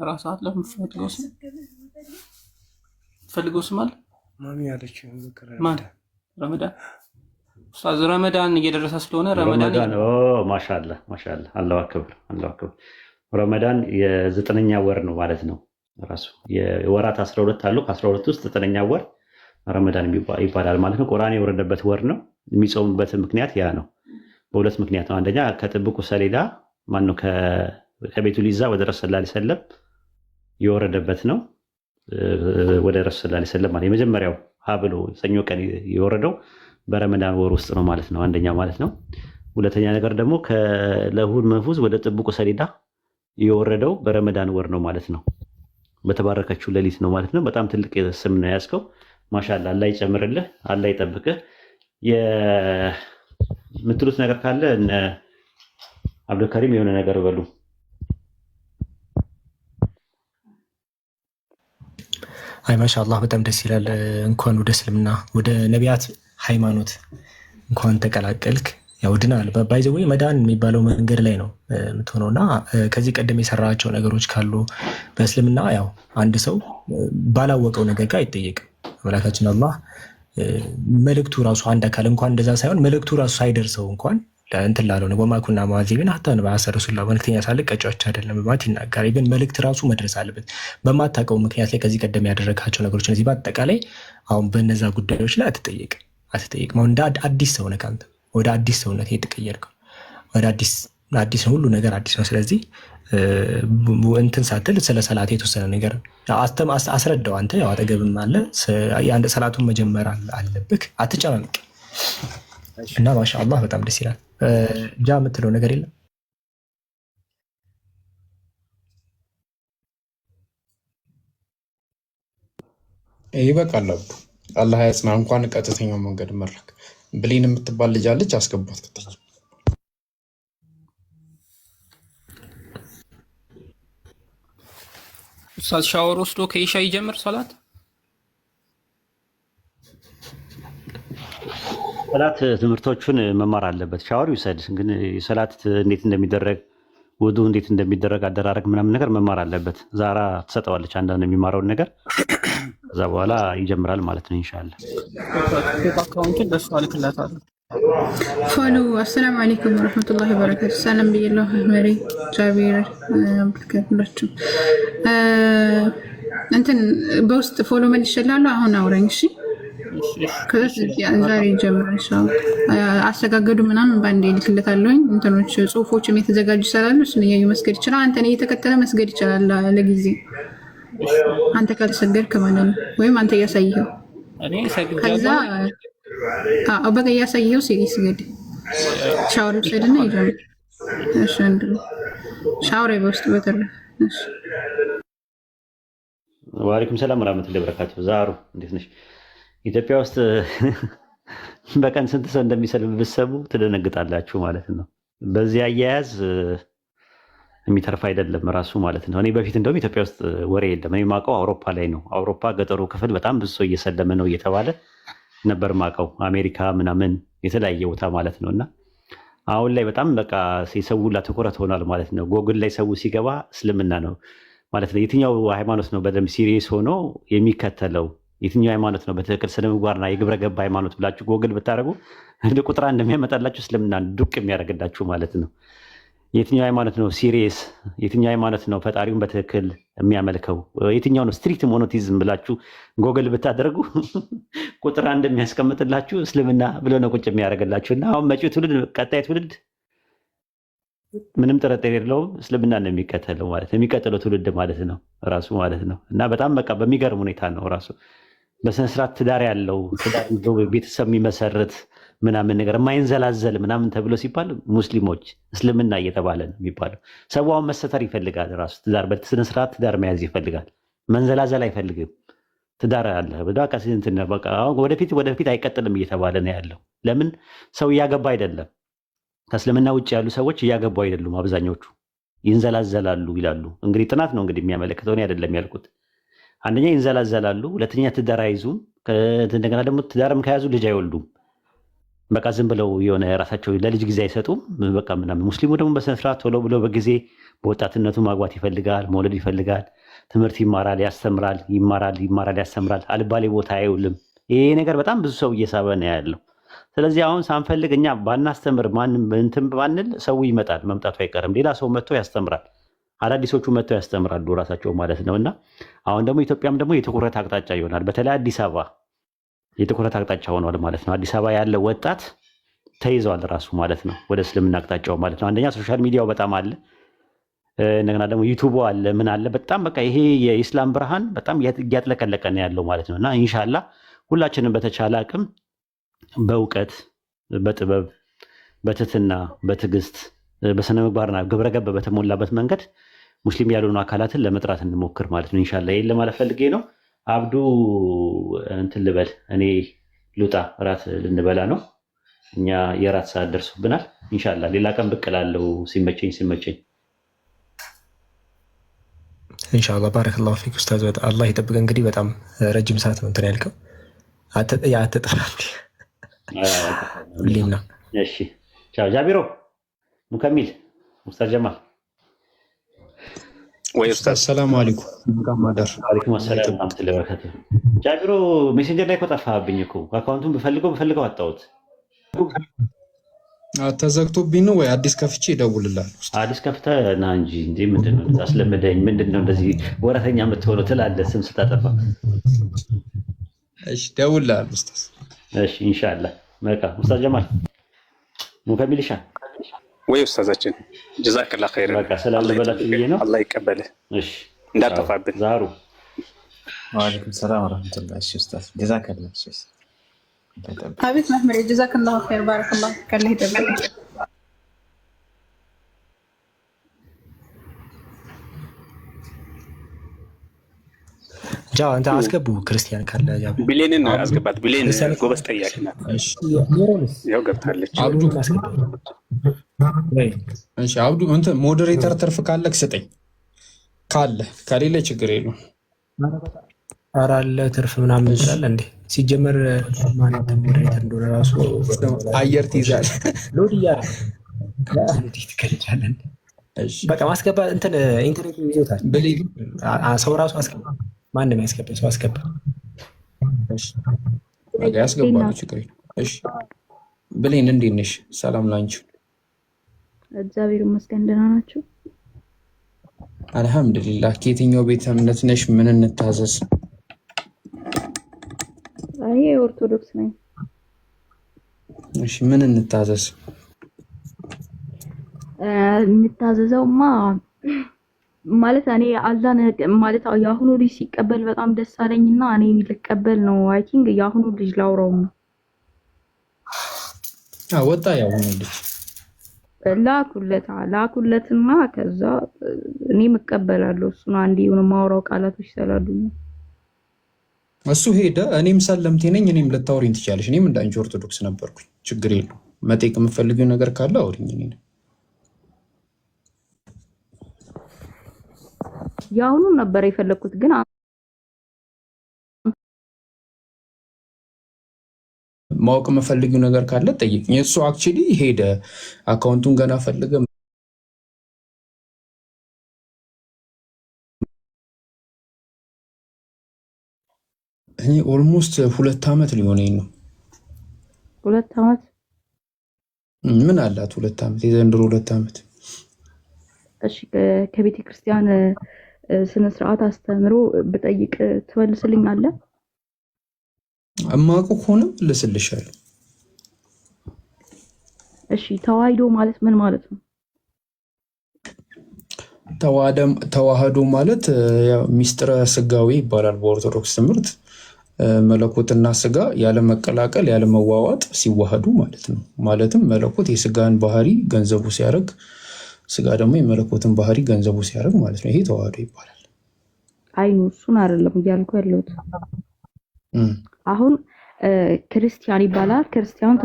Speaker 9: ራስህ አለ የምትፈልገው ስም አለ?
Speaker 8: ማሚ ያለች
Speaker 9: ማን? ረመዳን ኡስታዝ ረመዳን እየደረሰ ስለሆነ ረመዳን
Speaker 1: ማሻአላህ ማሻአላህ አላሁ አክበር አላሁ አክበር። ረመዳን የ9ኛ ወር ነው ማለት ነው። ራሱ የወራት 12 አሉ። ከ12 ውስጥ 9ኛ ወር ረመዳን ይባላል ማለት ነው። ቁርአን የወረደበት ወር ነው። የሚጾምበት ምክንያት ያ ነው። በሁለት ምክንያት ነው። አንደኛ ከጥብቁ ሰሌዳ ማነው ከቤቱ ሊዛ ወደ ረሱል ሰለላሁ ዐለይሂ ወሰለም የወረደበት ነው። ወደ ረሱል ሰለላሁ ዐለይሂ ወሰለም ማለት የመጀመሪያው ሀብሎ ሰኞ ቀን የወረደው በረመዳን ወር ውስጥ ነው ማለት ነው። አንደኛ ማለት ነው። ሁለተኛ ነገር ደግሞ ከለሁል መህፉዝ ወደ ጥብቁ ሰሌዳ የወረደው በረመዳን ወር ነው ማለት ነው። በተባረከችው ሌሊት ነው ማለት ነው። በጣም ትልቅ ስም ነው ያዝከው። ማሻአላህ አላህ ይጨምርልህ፣ አላህ ይጠብቅህ። የምትሉት ነገር ካለ እነ አብዱልከሪም የሆነ ነገር በሉ።
Speaker 5: አይ ማሻአላህ በጣም ደስ ይላል። እንኳን ወደ እስልምና ወደ ነቢያት ሃይማኖት እንኳን ተቀላቀልክ። ያው ድናል ባይዘው መዳን የሚባለው መንገድ ላይ ነው የምትሆነውና ከዚህ ቀደም የሰራቸው ነገሮች ካሉ በእስልምና ያው አንድ ሰው ባላወቀው ነገር ጋር አይጠየቅም። አምላካችን አላህ መልእክቱ ራሱ አንድ አካል እንኳን እንደዛ ሳይሆን መልእክቱ ራሱ ሳይደርሰው እንኳን እንትን ላለው ነው ወማኩና ሙአዚቢን ሐታ ነብዩ ረሱላህ መልእክተኛ ሳለ ቀጫዎች አይደለም በማለት ይናገራል። ግን መልእክት ራሱ መድረስ አለበት። በማታውቀው ምክንያት ላይ ከዚህ ቀደም ያደረጋቸው ነገሮች እነዚህ በአጠቃላይ አሁን በነዛ ጉዳዮች ላይ አትጠየቅም። እንደ አዲስ ሰው ነህ አንተ ወደ አዲስ ሰውነት የተቀየርከው ወደ አዲስ ሁሉ ነገር አዲስ ነው። ስለዚህ እንትን ሳትል ስለ ሰላት የተወሰነ ነገር አስረዳው። አንተ ያው አጠገብም አለ የአንድ ሰላቱን መጀመር አለብህ። አትጨናነቅ እና ማሻአላህ በጣም ደስ ይላል። ጃ የምትለው ነገር የለም?
Speaker 2: ይበቃል። አላህ ያጽና። እንኳን ቀጥተኛው መንገድ መረክ። ብሌን የምትባል ልጅ አለች፣ አስገባት ከተች።
Speaker 9: ኡስታዝ ሻወር ወስዶ ከኢሻ ይጀምር ሰላት
Speaker 1: ትምህርቶቹን መማር አለበት። ሻወር ይውሰድ፣ ግን ሰላት እንዴት እንደሚደረግ ውዱ እንዴት እንደሚደረግ አደራረግ ምናምን ነገር መማር አለበት። ዛራ ትሰጠዋለች አንዳንድ የሚማረውን ነገር፣ ከዛ በኋላ ይጀምራል ማለት ነው ኢንሻአላህ።
Speaker 9: አካውንቱን ደስ አልክላታለሁ።
Speaker 10: ፎሎ አሰላሙ አለይኩም ወረህመቱላሂ ወበረካቱ። ሰላም ብያለሁ። መሪ ጃቢር ሁላችሁ እንትን በውስጥ ፎሎ መልሼላለሁ። አሁን አውረኝ እሺ። ዛሬ ጀምረን ሰው አሰጋገዱ ምናምን በአንዴ ልክለታለሁኝ። እንትኖች ጽሁፎችም የተዘጋጁ ይችላሉ። እሱን እያዩ መስገድ ይችላል። አንተን እየተከተለ መስገድ ይችላል ለጊዜ አንተ ካልተሰገድክ ማለት ነው። ወይም አንተ እያሳየኸው ከዛ በቃ እያሳየኸው ሲስገድ ሻወር ውሰድና ይጀምር። እሺ አንድ ሻወር በውስጥ በተረፈ እሺ።
Speaker 1: ወአለይኩም ሰላም ወራህመቱላሂ ወበረካቱሁ። ዛሩ እንዴት ነሽ? ኢትዮጵያ ውስጥ በቀን ስንት ሰው እንደሚሰልም ብትሰሙ ትደነግጣላችሁ ማለት ነው። በዚህ አያያዝ የሚተርፍ አይደለም ራሱ ማለት ነው። እኔ በፊት እንደውም ኢትዮጵያ ውስጥ ወሬ የለም። እኔ የማውቀው አውሮፓ ላይ ነው። አውሮፓ ገጠሩ ክፍል በጣም ብዙ ሰው እየሰለመ ነው እየተባለ ነበር ማውቀው፣ አሜሪካ ምናምን የተለያየ ቦታ ማለት ነው። እና አሁን ላይ በጣም በቃ የሰው ሁላ ትኩረት ሆኗል ማለት ነው። ጎግል ላይ ሰው ሲገባ እስልምና ነው ማለት ነው። የትኛው ሃይማኖት ነው በደንብ ሲሪየስ ሆኖ የሚከተለው የትኛው ሃይማኖት ነው በትክክል ስነ ምግባርና የግብረ ገብ ሃይማኖት ብላችሁ ጎግል ብታደርጉ ቁጥር አንድ እንደሚያመጣላችሁ እስልምና ዱቅ የሚያደርግላችሁ ማለት ነው። የትኛው ሃይማኖት ነው ሲሪየስ፣ የትኛው ሃይማኖት ነው ፈጣሪውን በትክክል የሚያመልከው፣ የትኛው ነው ስትሪክት ሞኖቲዝም ብላችሁ ጎግል ብታደርጉ ቁጥር አንድ የሚያስቀምጥላችሁ እስልምና ብሎ ነው ቁጭ የሚያደርግላችሁ። እና አሁን መጪው ትውልድ ቀጣይ ትውልድ ምንም ጥርጥር የለውም እስልምና ነው የሚከተለው ማለት ነው። የሚቀጥለው ትውልድ ማለት ነው ራሱ ማለት ነው። እና በጣም በቃ በሚገርም ሁኔታ ነው ራሱ በስነስርዓት ትዳር ያለው ትዳር ይዞ ቤተሰብ የሚመሰርት ምናምን ነገር የማይንዘላዘል ምናምን ተብሎ ሲባል ሙስሊሞች እስልምና እየተባለ ነው የሚባለው። ሰው አሁን መሰተር ይፈልጋል ራሱ ትዳር በስነስርዓት ትዳር መያዝ ይፈልጋል። መንዘላዘል አይፈልግም። ትዳር አለ በቃ ወደፊት አይቀጥልም እየተባለ ነው ያለው። ለምን ሰው እያገባ አይደለም። ከእስልምና ውጭ ያሉ ሰዎች እያገቡ አይደሉም። አብዛኞቹ ይንዘላዘላሉ ይላሉ። እንግዲህ ጥናት ነው እንግዲህ የሚያመለክተው፣ እኔ አይደለም ያልኩት። አንደኛ ይንዘላዘላሉ፣ ሁለተኛ ትዳር አይዙም። እንደገና ደግሞ ትዳርም ከያዙ ልጅ አይወልዱም። በቃ ዝም ብለው የሆነ ራሳቸው ለልጅ ጊዜ አይሰጡም። በቃ ምናምን። ሙስሊሙ ደግሞ በስነስርዓት ቶሎ ብሎ በጊዜ በወጣትነቱ ማግባት ይፈልጋል፣ መውለድ ይፈልጋል። ትምህርት ይማራል፣ ያስተምራል፣ ይማራል፣ ያስተምራል። አልባሌ ቦታ አይውልም። ይሄ ነገር በጣም ብዙ ሰው እየሳበ ነው ያለው። ስለዚህ አሁን ሳንፈልግ እኛ ባናስተምር ማንም እንትን ባንል ሰው ይመጣል፣ መምጣቱ አይቀርም። ሌላ ሰው መጥቶ ያስተምራል፣ አዳዲሶቹ መጥተው ያስተምራሉ ራሳቸው ማለት ነው። እና አሁን ደግሞ ኢትዮጵያም ደግሞ የትኩረት አቅጣጫ ይሆናል። በተለይ አዲስ አበባ የትኩረት አቅጣጫ ሆኗል ማለት ነው። አዲስ አበባ ያለ ወጣት ተይዘዋል ራሱ ማለት ነው፣ ወደ እስልምና አቅጣጫው ማለት ነው። አንደኛ ሶሻል ሚዲያው በጣም አለ፣ እንደገና ደግሞ ዩቱቡ አለ፣ ምን አለ፣ በጣም በቃ ይሄ የኢስላም ብርሃን በጣም እያጥለቀለቀ ነው ያለው ማለት ነው። እና ኢንሻላህ ሁላችንም በተቻለ አቅም በእውቀት በጥበብ በትህትና በትዕግስት በስነ ምግባርና ግብረገብ በተሞላበት መንገድ ሙስሊም ያልሆኑ አካላትን ለመጥራት እንሞክር ማለት ነው። ኢንሻላህ ይሄን ለማለት ፈልጌ ነው። አብዱ እንትን ልበል፣ እኔ ልውጣ፣ እራት ልንበላ ነው። እኛ የራት ሰዓት ደርሶብናል። ኢንሻላህ ሌላ ቀን ብቅ እላለሁ ሲመቸኝ።
Speaker 5: ኢንሻላህ ባረከላሁ ፊክ ኡስታዝ፣ አላህ ይጠብቅ። እንግዲህ በጣም ረጅም ሰዓት ነው እንትን ያልከው። አትጠራም ሁሌም ነው።
Speaker 1: እሺ ቻው ጃቢሮ ሙከሚል ኡስታዝ ጀማል
Speaker 7: ወይ ኡስታዝ ሰላም አለይኩም
Speaker 1: ጋማዳር አለይኩም ሰላም ወራህመቱላሂ ወበረካቱሁ። ጃቢሮ ሜሴንጀር ላይ እኮ ጠፋህብኝ እኮ አካውንቱን ብፈልገው አጣሁት።
Speaker 2: ተዘግቶብኝ ነው ወይ አዲስ ከፍቼ እደውልልሃለሁ?
Speaker 1: አዲስ ከፍተህ ና እንጂ ምንድነው አስለምደኝ። ምንድነው እንደዚህ ወረተኛ የምትሆነው ትላለህ ስም ስታጠፋ?
Speaker 2: እሺ እደውልልሃለሁ ኡስታዝ።
Speaker 1: እሺ ኢንሻአላህ በቃ ኡስታዝ ጀማል ሙከሚልሻ
Speaker 7: ወይ ኡስታዛችን ጀዛከላህ ኸይር።
Speaker 1: በቃ ሰላም ልበላችሁ ብዬ ነው።
Speaker 7: አላህ ይቀበልህ።
Speaker 1: እሺ
Speaker 7: እንዳጠፋብን።
Speaker 1: ዛሩ
Speaker 11: ወአለይኩም ሰላም ወራህመቱላሂ። እሺ ኡስታዝ ጀዛከላህ። እሺ
Speaker 10: አቤት መህመድ ጀዛከላህ ኸይር ባረከላህ ከለህ ይደበል።
Speaker 5: ጃ አንተ አስገቡ ክርስቲያን ካለ ጃ
Speaker 7: ቢሌንን አስገባት። ቢሌን ጎበዝ ጠያቂ ናት። ያው ገብታለች።
Speaker 2: አብዱ እሺ አብዱ እንትን ሞዴሬተር ትርፍ ካለ ስጠኝ። ከሌለ ችግር የለውም።
Speaker 5: ኧረ አለ ትርፍ ምናምን ይችላል እንዴ? ሲጀመር ማለት ሞዴሬተር እንደሆነ ራሱ
Speaker 2: አየር ትይዛለህ።
Speaker 5: ሎድ እያደረግህ ትከልጃለህ። በቃ ማስገባ እንትን ኢንተርኔት ይዞታል። ሰው ራሱ አስገባ፣ ማንም ያስገባ ሰው አስገባ።
Speaker 2: ያስገባሉ ችግር የለውም። እሺ ብሌን እንዴት ነሽ? ሰላም ላንቺ።
Speaker 3: እግዚአብሔር ይመስገን ደህና ናችሁ?
Speaker 2: አልሐምዱሊላህ። ከየትኛው ቤተ እምነት ነሽ? ምን እንታዘዝ?
Speaker 3: አይ ኦርቶዶክስ ነኝ።
Speaker 2: እሺ ምን እንታዘዝ?
Speaker 3: የምታዘዘውማ ማለት እኔ አላህን ማለት የአሁኑ ልጅ ሲቀበል በጣም ደስ አለኝና እኔ ልቀበል ነው። አይ ቲንክ የአሁኑ ልጅ ላውራው ነው።
Speaker 2: ወጣ የአሁኑ ልጅ
Speaker 3: ላኩለትና ከዛ እኔም እቀበላለሁ። እሱን አንዴ የሆነ ማውራው ቃላቶች ስላሉ
Speaker 2: እሱ ሄደ። እኔም ሰለምቴ ነኝ። እኔም ልታወሪኝ ትችያለሽ። እኔም እንዳንቺ ኦርቶዶክስ ነበርኩኝ። ችግር የለውም። መጠየቅ የምትፈልጊው ነገር ካለ አውሪኝ። እኔ
Speaker 3: የአሁኑን ነበር የፈለኩት ግን
Speaker 2: ማወቅ የምፈልጊው ነገር ካለ ጠይቅኝ። እሱ አክቹሊ ሄደ። አካውንቱን ገና ፈልገ እኔ ኦልሞስት 2 ዓመት ሊሆነኝ ነው።
Speaker 3: 2 ዓመት
Speaker 2: ምን አላት? 2 ዓመት የዘንድሮ 2 ዓመት።
Speaker 3: እሺ ከቤተ ክርስቲያን ስነ ስርዓት አስተምሮ ብጠይቅ ትወልስልኛለህ?
Speaker 2: እማውቅ ከሆነ ልስልሻለሁ።
Speaker 3: እሺ ተዋህዶ ማለት ምን ማለት ነው?
Speaker 2: ተዋህዶ ማለት ያው ሚስጥረ ስጋዊ ይባላል በኦርቶዶክስ ትምህርት። መለኮትና ስጋ ያለ መቀላቀል ያለ መዋዋጥ ሲዋሃዱ ማለት ነው። ማለትም መለኮት የስጋን ባህሪ ገንዘቡ ሲያደርግ፣ ስጋ ደግሞ የመለኮትን ባህሪ ገንዘቡ ሲያደርግ ማለት ነው። ይሄ ተዋህዶ ይባላል።
Speaker 3: አይ ነው እሱን አይደለም እያልኩ ያለሁት። አሁን ክርስቲያን ይባላል። ክርስቲያን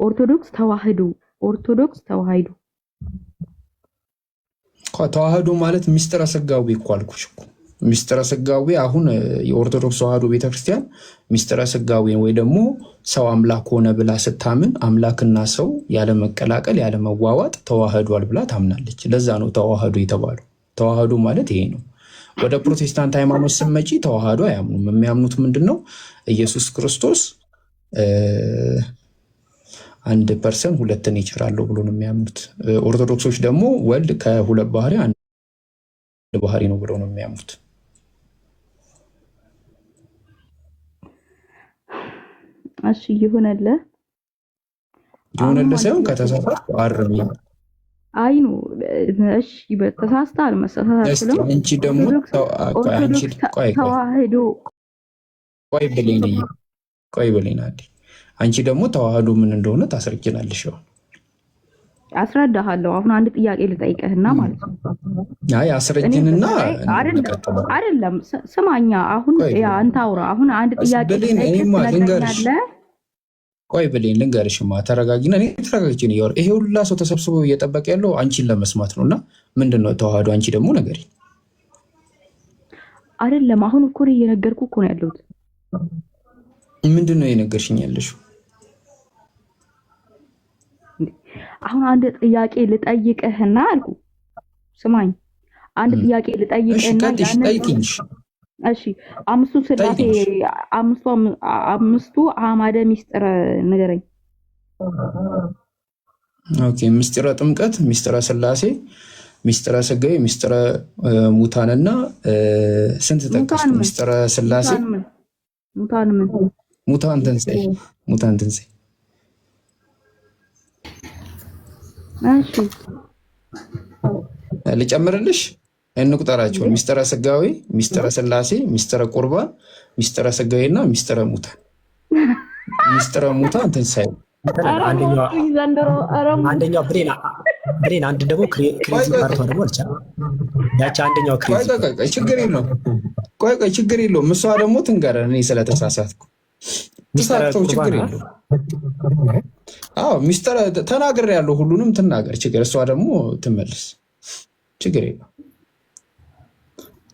Speaker 3: ኦርቶዶክስ ተዋህዶ
Speaker 2: ተዋህዶ ማለት ሚስጥረ ስጋዊ እኮ አልኩሽ እኮ። ሚስጥረ ስጋዊ አሁን የኦርቶዶክስ ተዋህዶ ቤተክርስቲያን ሚስጥረ ስጋዊ ወይ ደግሞ ሰው አምላክ ሆነ ብላ ስታምን አምላክና ሰው ያለ መቀላቀል ያለ መዋዋጥ ተዋህዷል ብላ ታምናለች። ለዛ ነው ተዋህዶ የተባለው። ተዋህዶ ማለት ይሄ ነው። ወደ ፕሮቴስታንት ሃይማኖት ስመጪ ተዋህዶ አያምኑም። የሚያምኑት ምንድነው? ኢየሱስ ክርስቶስ 1% 2 ኔቸር አለው ብሎ ነው የሚያምኑት። ኦርቶዶክሶች ደግሞ ወልድ ከ2 ባህሪ 1 ባህሪ ነው ብሎ ነው የሚያምኑት።
Speaker 3: እሺ ይሁንልህ
Speaker 2: ሳይሆን ከተሳሳትኩ አርሚ።
Speaker 3: አይ ነው እሺ ተሳስተሃል። መሳሳታችሁም
Speaker 2: አንቺ ደግሞ
Speaker 3: ተዋህዶ
Speaker 2: ቆይ ብለኝ አንቺ ደግሞ ተዋህዶ ምን እንደሆነ ታስረጅናለሽ።
Speaker 3: አስረዳሃለሁ። አሁን አንድ ጥያቄ ልጠይቅህና ማለት ነው።
Speaker 2: አይ አስረጅንና
Speaker 3: አይደለም ስማኛ። አሁን አንተ አውራ። አሁን አንድ ጥያቄ ልጠይቅህ።
Speaker 2: ቆይ ብለኝ ልንገርሽማ። ተረጋጊና። እኔ ተረጋግቼ ነው ያወራሁ። ይሄ ሁላ ሰው ተሰብስቦ እየጠበቀ ያለው አንቺን ለመስማት ነውና ምንድነው ተዋህዶ? አንቺ ደግሞ ነገሪ።
Speaker 3: አይደለም አሁን እኮ ነው እየነገርኩህ እኮ ነው ያለሁት።
Speaker 2: ምንድነው እየነገርሽኝ ያለሽው?
Speaker 3: አሁን አንድ ጥያቄ ልጠይቅህና አልኩ። ስማኝ፣ አንድ ጥያቄ ልጠይቅህና
Speaker 2: ጠይቂኝ።
Speaker 3: እሺ አምስቱ ስላሴ አምስቱ አማደ ሚስጥረ ንገረኝ።
Speaker 2: ኦኬ ሚስጥረ ጥምቀት፣ ሚስጥረ ስላሴ፣ ሚስጥረ ስጋዌ፣ ሚስጥረ ሙታንና ስንት ጠቀስኩ? ሚስጥረ ስላሴ፣ ሙታን ትንሣኤ።
Speaker 3: እሺ
Speaker 2: ልጨምርልሽ? እንቁጠራቸው። ሚስጥረ ስጋዌ፣ ሚስጥረ ስላሴ፣ ሚስጥረ ቁርባን፣ ሚስጥረ ስጋዌና ሚስጥረ ሙታን። ሚስጥረ ሙታን ትንሣኤ።
Speaker 5: አንደኛው ብሬን አንድ ደግሞ ክሬዚ ፓርቷ ደግሞ አልቻ ያቺ አንደኛው ክሬዚ
Speaker 2: ችግር የለውም። ቆይ ችግር የለውም። እሷ ደግሞ ትንገረን። እኔ ስለተሳሳትኩ ተሳተው ችግር የለውም። አዎ ሚስጥረ ተናገር ያለው ሁሉንም ትናገር ችግር። እሷ ደግሞ ትመልስ ችግር የለውም።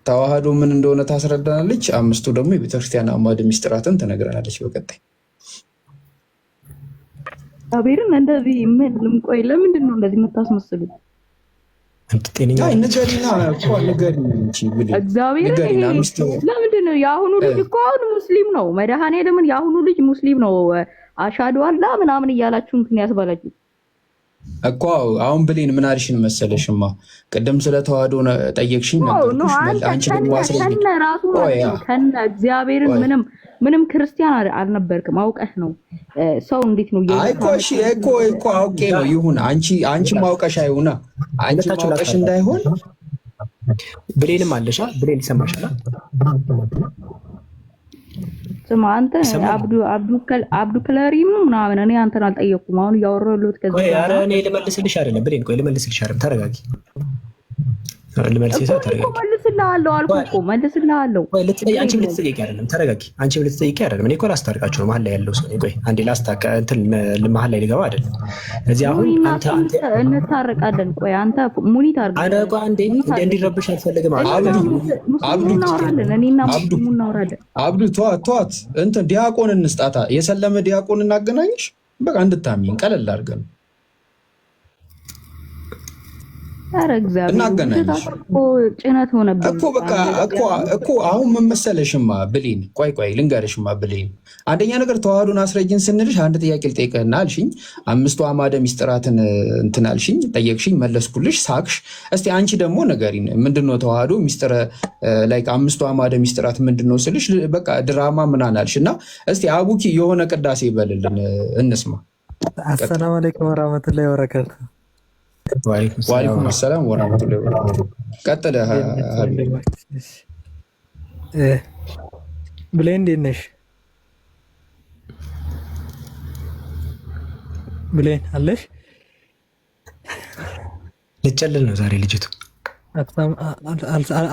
Speaker 2: ተዋህዶ ምን እንደሆነ ታስረዳናለች። አምስቱ ደግሞ የቤተክርስቲያን አዕማደ ሚስጥራትን ትነግረናለች በቀጣይ።
Speaker 3: እግዚአብሔርን እንደዚህ ምን ልምቆይ? ለምንድን ነው እንደዚህ የምታስመስሉት? ለምንድን ነው የአሁኑ ልጅ እኮ አሁን ሙስሊም ነው። መድኃኔዓለምን የአሁኑ ልጅ ሙስሊም ነው። አሻዱ አላ ምናምን እያላችሁ እንትን ያስባላችሁ
Speaker 2: እኮ። አሁን ብሌን ምን አልሽን መሰለሽማ? ቅድም ስለ ተዋህዶ ጠየቅሽኝ ነገርኩሽ። አንቺ ደግሞ
Speaker 3: ከነ እግዚአብሔርን ምንም ምንም ክርስቲያን አልነበርክም አውቀህ ነው ሰው እንዴት ነው
Speaker 2: እኮ አውቄ ነው ይሁን አንቺ ማውቀሽ አይሁና አንቺ ማውቀሽ እንዳይሆን
Speaker 5: ብሌንም አለሻ ብሌን ይሰማሻል
Speaker 3: ስማ አንተ አብዱ ከለሪም ምናምን እኔ አንተን አልጠየኩም አሁን ያወራሉት ከዛ
Speaker 5: ኧረ እኔ ልመልስልሽ አይደለም ብሌን ቆይ ልመልስልሽ አይደለም ተረጋጊ ልመልስልሽ ተረጋጊ
Speaker 3: መልስልሃለሁ አልኩህ እኮ መልስልሃለሁ
Speaker 5: ቆይ አንቺ ልትጠይቂ አይደለም ተረጋጊ አንቺ ልትጠይቂ አይደለም እኔ እኮ ላስታርቃችሁ ነው መሀል ላይ ያለው ሰው ቆይ አንዴ ላስታርቃ እንትን መሀል ላይ ልገባ አይደለም እዚህ አሁን አንተ
Speaker 3: እንታረቃለን ቆይ አንተ ሙኒት አድርገህ
Speaker 5: አረ ቆይ አንዴ እንዲረብሽ አልፈልግም
Speaker 2: አብዱ ተዋት እንትን ዲያቆን እንስጣታ የሰለመ ዲያቆን እናገናኝሽ በቃ እንድታሚን ቀለል አድርገን
Speaker 3: አረ እግዚአብሔር ጭነት ሆነብኝ
Speaker 2: እኮ በቃ እኮ አሁን ምን መሰለሽማ ብሌን ቆይ ልንገርሽማ ብሌን አንደኛ ነገር ተዋህዶን አስረጅን ስንልሽ አንድ ጥያቄ ልጠይቅህና አልሽኝ አምስቱ አዕማደ ምስጢራትን እንትን አልሽኝ ጠየቅሽኝ መለስኩልሽ ሳቅሽ እስቲ አንቺ ደግሞ ንገሪን ምንድነው ተዋህዶ ምስጢረ ላይክ አምስቱ አዕማደ ምስጢራት ምንድነው ስልሽ በቃ ድራማ ምናምን አልሽና እስቲ አቡኪ የሆነ ቅዳሴ ይበልልን እንስማ
Speaker 12: አሰላሙ አለይኩም ወራህመቱላሂ ወበረካቱ
Speaker 2: ወአለይኩም ሰላም ወራህመቱላሂ ወበረካቱ ቀጥለ
Speaker 12: ብሌን እንዴት ነሽ ብሌን አለሽ
Speaker 5: ልጨልል ነው ዛሬ ልጅቱ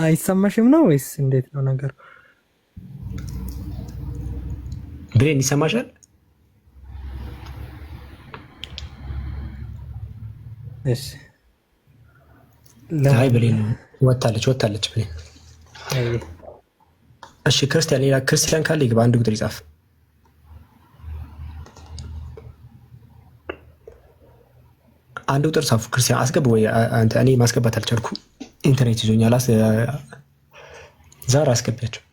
Speaker 12: አይሰማሽም ነው ወይስ እንዴት ነው ነገር
Speaker 5: ብሌን ይሰማሻል
Speaker 12: እሺ
Speaker 5: ላይ ብሌን ወጣለች ብሌን እሺ ክርስቲያን ካለ ይግባ አንድ ቁጥር ይጻፍ አንድ ቁጥር ጻፉ ክርስቲያን አስገብ ወይ አንተ እኔ ማስገባት አልቻልኩም ኢንተርኔት ይዞኛል ዛሬ አስገቢያቸው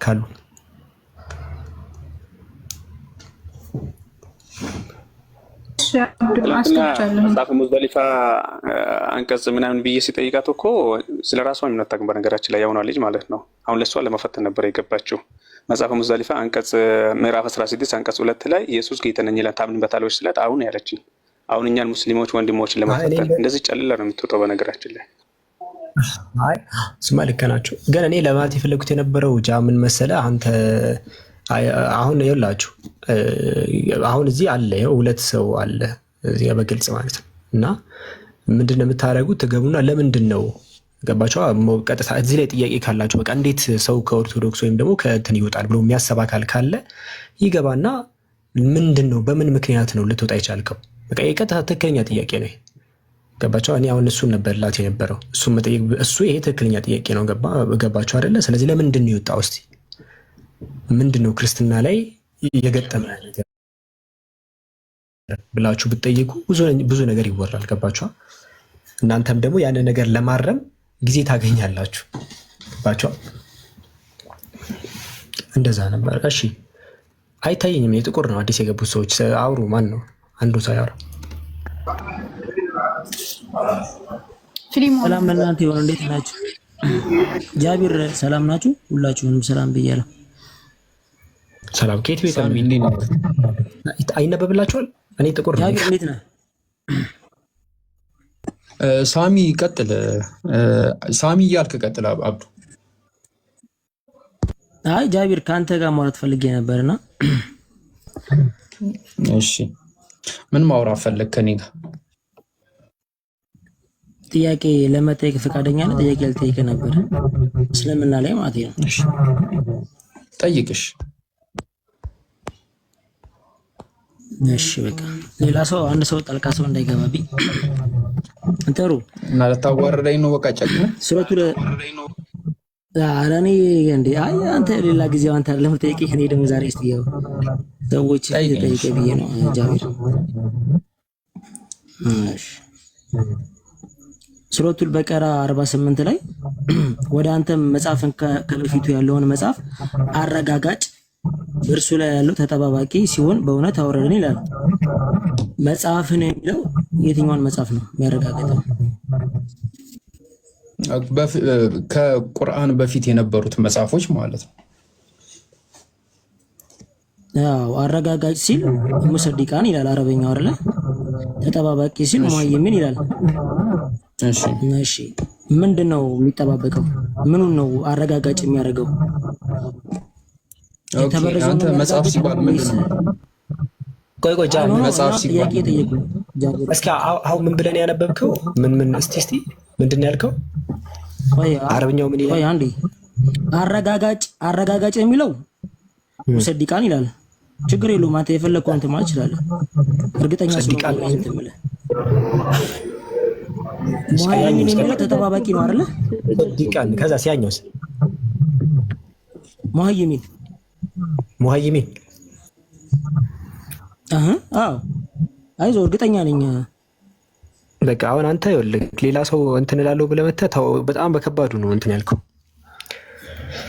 Speaker 5: ካሉ
Speaker 7: መጽሐፈ ሙዝደሊፋ አንቀጽ ምናምን ብዬ ሲጠይቃት እኮ ስለ ራሷ የምናታቅም በነገራችን ላይ ያውኗ ልጅ ማለት ነው አሁን ለሷ ለመፈተን ነበር የገባችው መጽሐፈ ሙዝደሊፋ አንቀጽ ምዕራፍ 16 አንቀጽ 2 ላይ ኢየሱስ ጌታ ነኝ ይላል ታምንበታለች ስላት አሁን ያለችኝ አሁን እኛን ሙስሊሞች ወንድሞችን ለማፈተን እንደዚህ ጨልላ ነው የምትወጣው በነገራችን ላይ
Speaker 5: አይ ስማ ልክ ናቸው ግን እኔ ለማለት የፈለኩት የነበረው ምን መሰለ አንተ አሁን ይኸውላችሁ አሁን እዚህ አለ ሁለት ሰው አለ እዚህ በግልጽ ማለት ነው እና ምንድነው የምታረጉት ትገቡና ለምንድነው ገባችሁ ቀጥታ እዚህ ላይ ጥያቄ ካላችሁ በቃ እንዴት ሰው ከኦርቶዶክስ ወይም ደግሞ ከእንትን ይወጣል ብሎ የሚያሰባ ካለ ይገባና ምንድነው በምን ምክንያት ነው ልትወጣ ይቻልከው በቃ የቀጥታ ትክክለኛ ጥያቄ ነው ገባችሁ እኔ አሁን እሱን ነበር ላት የነበረው እሱን መጠየቅ እሱ ይሄ ትክክለኛ ጥያቄ ነው ገባችሁ አይደለ ስለዚህ ለምንድነው የወጣው እስቲ ምንድነው ክርስትና ላይ የገጠመ ነገር ብላችሁ ብትጠይቁ ብዙ ነገር ይወራል ገባችሁ እናንተም ደግሞ ያንን ነገር ለማረም ጊዜ ታገኛላችሁ ገባችሁ እንደዛ ነበር እሺ አይታየኝም የጥቁር ነው አዲስ የገቡት ሰዎች አውሩ ማን ነው አንዱ ሰው ያወራ
Speaker 4: ሰላም ለእናንተ ይሁን እንዴት ናችሁ ጃቢር ሰላም ናችሁ ሁላችሁንም ሰላም ብያለሁ
Speaker 5: ሰላም ከየት ቤት ነው አይነበብላችኋል እኔ ጥቁር ነው
Speaker 4: ጃቢር እንዴት ነህ
Speaker 2: ሳሚ ቀጥል ሳሚ እያልክ ቀጥል አብዱ
Speaker 4: አይ ጃቢር ካንተ ጋር ማውራት ፈልጌ ነበርና
Speaker 2: እሺ ምን ማውራት ፈለክ ከኔ ጋር
Speaker 4: ጥያቄ ለመጠየቅ ፈቃደኛ ነህ ጥያቄ ልጠይቅ ነበር እስልምና ላይ ማለት ነው
Speaker 2: እሺ ጠይቅሽ
Speaker 4: እሺ በቃ ሌላ ሰው አንድ ሰው ጠልቃ ሰው እንዳይገባብኝ እንተሩ
Speaker 2: እና ለታዋረደኝ ነው በቃ ጨክነ
Speaker 4: ሱረቱ አራኔ እንዴ አይ አንተ ሌላ ጊዜው አንተ ለምትጠይቀኝ እኔ ደግሞ ዛሬ እስቲየው ሰዎች ጠይቀ ብዬ ነው ጃቢር እሺ ሱረቱል በቀራ 48 ላይ ወደ አንተ መጽሐፍን ከበፊቱ ያለውን መጽሐፍ አረጋጋጭ በእርሱ ላይ ያለው ተጠባባቂ ሲሆን በእውነት አወረድን ይላል መጽሐፍን የሚለው የትኛውን መጽሐፍ ነው የሚያረጋግጠው
Speaker 2: ከቁርአን በፊት የነበሩት መጽሐፎች ማለት ነው
Speaker 4: ያው አረጋጋጭ ሲል ሙሰዲቃን ይላል አረበኛው አይደለ? ተጠባባቂ ሲል ሙሀይሚን ይላል። እሺ ምንድነው የሚጠባበቀው? ምኑን ነው አረጋጋጭ የሚያደርገው?
Speaker 2: አንተ መጽሐፍ ሲባል ምንድነው?
Speaker 5: ቆይ ጃቢ
Speaker 2: መጽሐፍ ሲባል
Speaker 5: እስኪ አሁን ምን ብለን ያነበብከው? ምን እስቲ ምንድን ያልከው? አረብኛው ምን ይላል?
Speaker 4: አንዴ አረጋጋጭ የሚለው ሙሰዲቃን ይላል። ችግር የለውም። አንተ የፈለግከው አንተ ማለት ይችላል። እርግጠኛ ስለሆነ እንትን ብለህ ሙሀይሚን የሚለው ተጠባባቂ ነው አይደለ?
Speaker 5: ሙሰዲቃን ከዛ ሲያኛውስ
Speaker 4: ሙሀይሚን አዎ አይዞህ እርግጠኛ ነኝ።
Speaker 5: በቃ አሁን አንተ ይኸውልህ ሌላ ሰው እንትን እላለሁ ብለህ መተህ በጣም በከባዱ ነው እንትን ያልከው።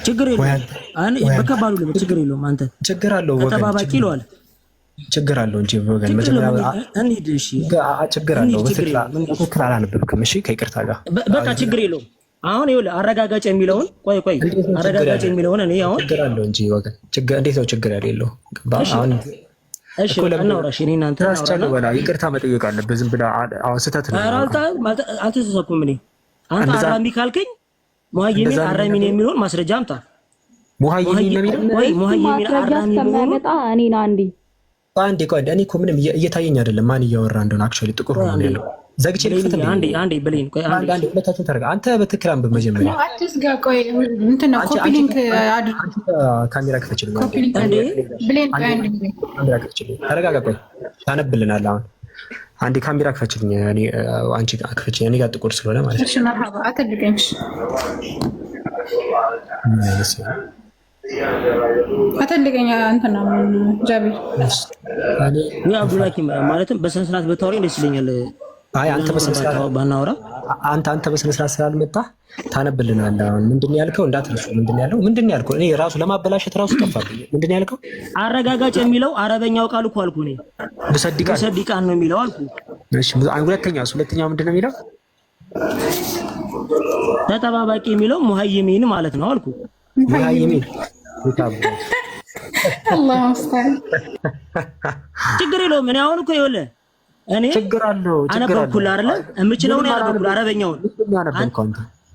Speaker 4: ችግር የለውም። በከባዱ ነው ችግር የለውም። አንተ
Speaker 5: ችግር አለው ወገን
Speaker 4: ተጠባባቂ ይለዋል።
Speaker 5: ችግር አለው እንጂ ወገን መጀመሪያ
Speaker 4: እንሂድ። እሺ
Speaker 5: ችግር አለው። በትክክል አላነበብክም። እሺ ከይቅርታ ጋር
Speaker 4: በቃ ችግር የለውም። አሁን ይኸውልህ አረጋጋጭ የሚለውን ቆይ አረጋጋጭ የሚለውን እኔ አሁን
Speaker 5: ችግር አለው እንጂ ወገን እንዴት ነው ችግር ያለው? አሁን
Speaker 4: እሺ እናውራሽ እኔ እናንተ
Speaker 5: እናውራና ይቅርታ መጠየቅ አለብህ። ዝም ብለህ አሁን ስህተት ነው።
Speaker 4: አልተሳሳትኩም። እኔ አንተ አራሚ ካልከኝ ሙሀይሚን አራሚን የሚለውን ማስረጃ አምጣ።
Speaker 5: ሙሀይሚን
Speaker 3: አራሚ ከመጣ እኔና አንዴ
Speaker 5: እኔ እኮ ምንም እየታየኝ አይደለም ማን እያወራ እንደሆነ። አክቹዋሊ ጥቁር ሆኖ ያለው ዘግቼ ልክፈት ነው።
Speaker 4: አንዴ ብሌን ቆይ
Speaker 5: አንዴ ሁለታችሁ ተረጋ። አንተ በትክክል አንብብ መጀመሪያ።
Speaker 10: አትስጋ። ቆይ እንትን ነው ኮፒ ሊንክ አድርግ።
Speaker 5: ካሜራ ክፈችልኝ
Speaker 10: አንዴ ብሌን
Speaker 5: ካሜራ ክፈችልኝ። ተረጋጋ። ቆይ ታነብልናል። አሁን አንዴ ካሜራ ክፈችልኝ። አንቺ ክፈችልኝ። እኔ ጋር ጥቁር ስለሆነ ማለት ነው።
Speaker 10: እሺ መርሐባ። አትልቀኝ አትልቀኝ። እንትና ጃቢር
Speaker 4: እኔ አብዱላኪ ማለትም በስነ ስርዓት በታወሪ ደስ ይለኛል።
Speaker 5: አይ አንተ በስነ ስርዓት ባናወራ አንተ በስነ ስርዓት ስላልመጣ ታነብልናለህ። አሁን ምንድን ያልከው እንዳትረሱ። ምንድን ያልከው? እኔ ራሱ ለማበላሸት ራሱ ጠፋብኝ። ምንድን ያልከው?
Speaker 4: አረጋጋጭ የሚለው አረበኛው ቃል እኮ አልኩ እኔ ሙሰዲቃን ነው የሚለው አልኩ።
Speaker 5: እሺ ሁለተኛው ምንድን ነው የሚለው?
Speaker 4: ተጠባባቂ የሚለው ሙሀይሚን ማለት ነው አልኩ።
Speaker 5: ሙሀይሚን
Speaker 10: አላህ አስተር
Speaker 4: ችግር የለውም። እኔ አሁን እኮ ይኸውልህ እኔ
Speaker 5: ችግር አለው
Speaker 4: አነበብኩልህ አይደለ? የምችለውን ያነበብኩልህ አረበኛውን።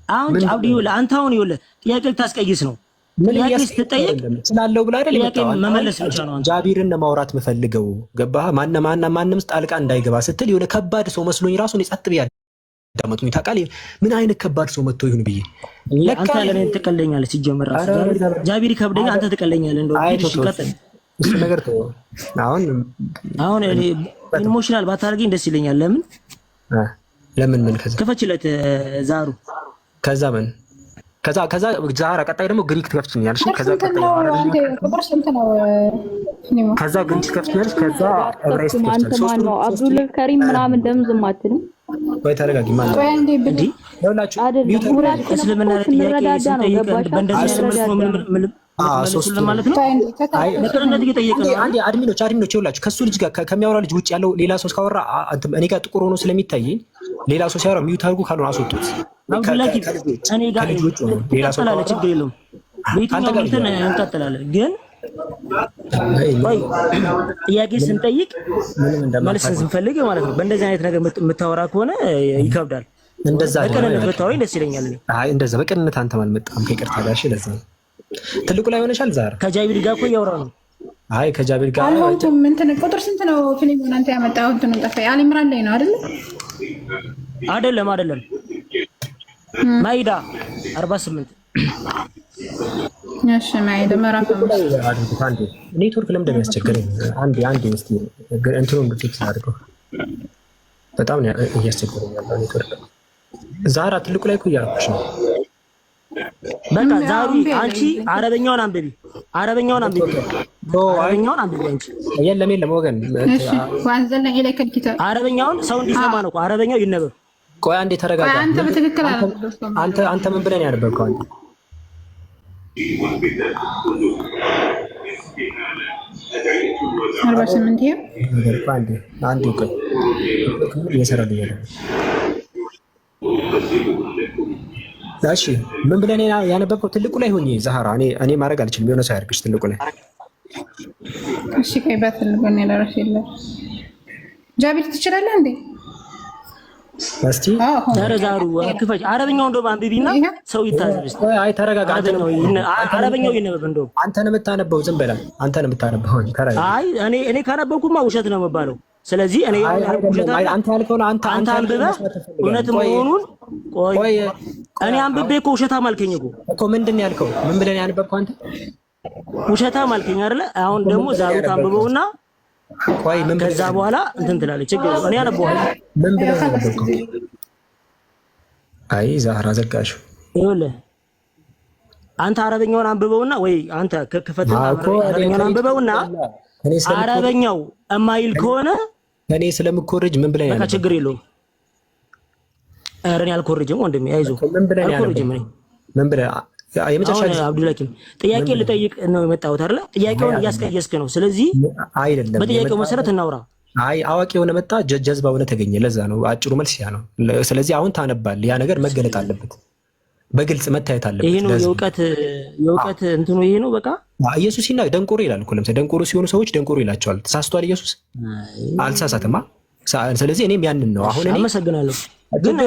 Speaker 4: አሁን አብዲ ይኸውልህ አንተ አሁን ይኸውልህ ጥያቄ ልታስቀይስ ነው። ጥያቄ ስትጠየቅ
Speaker 5: ስላለው ብላ አይደል?
Speaker 4: ጥያቄ መመለስ ብቻ ነው።
Speaker 5: ጃቢርን ለማውራት የምፈልገው ገባህ? ማንም ጣልቃ እንዳይገባ ስትል የሆነ ከባድ ሰው መስሎኝ ራሱ እኔ ጸጥ ብዬ አዳመጥኩኝ። ታውቃለህ ምን አይነት ከባድ ሰው መጥቶ ይሁን ብዬ
Speaker 4: አንተ ለኔ ትቀልደኛለህ። ሲጀመር ራሱ ጃቢር ከብደኛ አንተ ትቀልደኛለህ። እንደው ይቀጥል
Speaker 5: እሱ ነገር ተው።
Speaker 4: አሁን እኔ ኢሞሽናል ባታርገኝ ደስ ይለኛል።
Speaker 5: ለምን ምን
Speaker 4: ከፈችለት ዛሩ
Speaker 5: ከዛ ዛራ ቀጣይ ደግሞ ግሪክ ትከፍችኛለሽ። ከዛ ቀጣይ ከዛ ግሪክ ትከፍችኛለሽ። ከዛ ዕብራይስጥ ትከፍችኛለሽ።
Speaker 3: ሶስቱ ነው አብዱል ከሪም ምናምን ደም ዝም አትልም።
Speaker 5: ወይ ተረጋጊ ማለት ነው። ይኸውላችሁ
Speaker 4: እስልምና ጥያቄ ስንጠይቅ በእንደዚህ መልኩ ማለት ነው። በቅንነት እየጠየቀ ነው።
Speaker 5: አንዴ አድሚኖች ይኸውላችሁ ከሱ ልጅ ጋር ከሚያወራ ልጅ ውጭ ያለው ሌላ ሰው ካወራ እኔ ጋር ጥቁር ሆኖ ስለሚታየኝ ሌላ ሰው ሲያወራ ሚዩት አድርጉ፣ ካልሆነ አስወጡት።
Speaker 4: አብዱላኪ እኔ ጋር ሌላ ሰው ካወራ ችግር የለውም። በየትኛው እንትን እንቀጥላለን። ግን ጥያቄ ስንጠይቅ መልስ ስንፈልግ ማለት ነው በእንደዚህ አይነት ነገር የምታወራ ከሆነ ይከብዳል።
Speaker 5: እንደዛ
Speaker 4: በቅንነት ብታወራኝ ደስ ይለኛል።
Speaker 5: አይ እንደዛ በቅንነት አንተ አልመጣም ከይቅርታ ጋር። እሺ ለዛ ትልቁ ላይ ሆነሻል። ዛሬ
Speaker 4: ከጃቢር ጋር እኮ እያወራ ነው።
Speaker 5: አይ ከጃቢር ጋር
Speaker 10: አልሆንኩም። እንትን ቁጥር ስንት ነው? ፊልሙን አንተ ያመጣው እንትን ጠፋ። አሊ ኢምራን ላይ ነው አይደል? አይደለም ማይዳ 48 እሺ ማይዳ ምዕራፍ
Speaker 5: አንዴ ኔትወርክ ለምን እንደሚያስቸግረኝ አንዴ እስኪ እንትኑን ፊክስ አድርገው። በጣም እያስቸገረኝ ያለው ኔትወርክ። ዛራ ትልቁ ላይ እኮ እያደረኩሽ ነው።
Speaker 4: በቃ ዛሩ አንቺ አረበኛውን አንብቢ። አረበኛውን አንቺ
Speaker 5: የለም ወገን።
Speaker 10: እሺ ዋንዘለ ኢለከ الكتاب
Speaker 4: አረበኛውን ሰው እንዲሰማ ነው። አረበኛው ይነበብ።
Speaker 5: ቆይ አንዴ ተረጋጋ።
Speaker 10: አንተ በትክክል
Speaker 5: አንተ ምን ብለን ያነበብከው አንተ?
Speaker 10: አርባ ስምንት
Speaker 5: አንዴ ቆይ እየሰራልኝ ያለው። እሺ ምን ብለን ያነበብከው? ትልቁ ላይ ሆኜ ዛህራ እኔ ማድረግ አልችልም። የሆነ ሰው ያድርግሽ ትልቁ ላይ
Speaker 10: እሺ ከይባት ልበን ያላረሽ የለም ጃቢር ትችላለህ እንዴ?
Speaker 5: እስቲ
Speaker 4: ተረዛሩ ክፈች። አረብኛው እንደው አንብቢና ሰው ይታዘብ እስቲ።
Speaker 5: አይ ተረጋጋ።
Speaker 4: አረብኛው ይነበብ እንደው
Speaker 5: አንተ ነው የምታነበው። ዝም በላ አንተ ነው የምታነበው። ተረጋጋ።
Speaker 4: አይ እኔ ካነበብኩማ ውሸት ነው የምባለው። ስለዚህ እኔ
Speaker 5: አንተ ያልከው አንተ
Speaker 4: አንብበህ እውነት መሆኑን ቆይ እኔ አንብቤ እኮ ውሸታም አልከኝ
Speaker 5: እኮ ምንድን ያልከው? ምን ብለን ያነበብከው አንተ?
Speaker 4: ውሸታም አልከኝ አይደለ? አሁን ደግሞ ዛሩ አንብበውና
Speaker 5: ቆይ ምን
Speaker 4: ከዛ በኋላ እንትን ትላለች። ችግር እኔ አነበዋለሁ።
Speaker 5: ምን ብለን ያነበብከው? አይ ዛህራ ዘጋሹ።
Speaker 4: ይኸውልህ አንተ አረበኛውን አንብበውና ወይ አንተ ከፈተና አረበኛውን አንብበውና አረበኛው እማይል ከሆነ
Speaker 5: እኔ ስለምኮርጅ ምን ብለን
Speaker 4: በቃ ችግር የለውም። ኧረ እኔ አልኮርጅም ወንድሜ አይዞህ። አልኮርጅም እኔ
Speaker 5: ምን ብለን
Speaker 4: የመጨረሻ አብዱልሐኪም ጥያቄ ልጠይቅ ነው የመጣሁት አይደለ? ጥያቄውን እያስቀየስክ ነው። ስለዚህ
Speaker 5: አይደለም
Speaker 4: በጥያቄው መሰረት እናውራ።
Speaker 5: አይ አዋቂ የሆነ መጣ ጀዝባ ሆነ ተገኘ። ለዛ ነው አጭሩ መልስ ያ ነው። ስለዚህ አሁን ታነባለህ። ያ ነገር መገለጥ አለበት፣ በግልጽ መታየት አለበት።
Speaker 4: ይሄ ነው የእውቀት እንትኑ ይሄ ነው በቃ።
Speaker 5: ኢየሱስ ሲናገር ደንቆሮ ይላል እኮ። ለምሳሌ ደንቆሮ ሲሆኑ ሰዎች ደንቆሮ ይላቸዋል። ተሳስቷል ኢየሱስ? አልተሳሳተማ። ስለዚህ እኔም ያንን ነው አሁን እኔ
Speaker 4: አመሰግናለሁ። ግን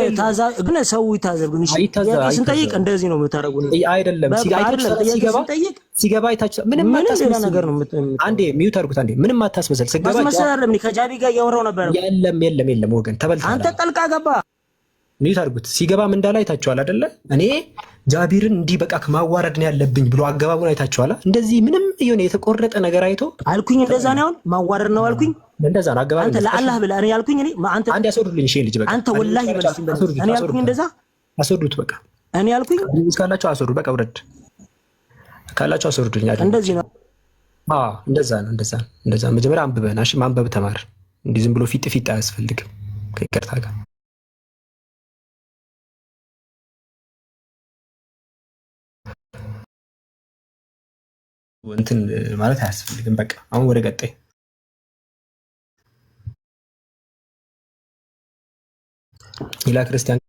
Speaker 4: ሰው ይታዘብ። ግን ስንጠይቅ እንደዚህ ነው የምታደርጉት
Speaker 5: አይደለም? ሲገባ አይታችሁ ምንም
Speaker 4: አታስመስል ነገር ነው።
Speaker 5: አንዴ ሚዩት አድርጉት። አንዴ ምንም አታስመስል። ሲገባ
Speaker 4: አይደለም ከጃቢ ጋር እያወራሁ ነበር።
Speaker 5: የለም ወገን ተበልተሃል።
Speaker 4: አንተ ጠልቃ ገባ።
Speaker 5: ሚዩት አድርጉት። ሲገባ ምን እንዳለ አይታችኋል አይደለ? እኔ ጃቢርን እንዲህ በቃ ከማዋረድ ነው ያለብኝ ብሎ አገባቡን አይታችኋል። እንደዚህ ምንም የሆነ የተቆረጠ ነገር አይቶ
Speaker 4: አልኩኝ። እንደዛ ነው አሁን ማዋረድ ነው አልኩኝ።
Speaker 5: እንደዛ ነው አገባቡ።
Speaker 4: አንተ ለአላህ ብለህ እኔ ያልኩኝ እኔ አንተ
Speaker 5: አንዴ አስወርዱልኝ። እሺ ልጅ በቃ
Speaker 4: አንተ ወላሂ በልስኝ እኔ ያልኩኝ እንደዛ
Speaker 5: አስወርዱት። በቃ
Speaker 4: እኔ ያልኩኝ
Speaker 5: ካላችሁ አስወርዱ። በቃ ውረድ ካላችሁ አስወርዱልኝ።
Speaker 4: እንደዚህ ነው።
Speaker 5: እንደዛ ነው። እንደዛ መጀመሪያ አንብበን እሺ፣ ማንበብ ተማር። እንዲህ ዝም ብሎ ፊት አያስፈልግም። ከይቅርታ ጋር እንትን ማለት አያስፈልግም። በቃ አሁን ወደ ቀጣይ ሌላ ክርስቲያን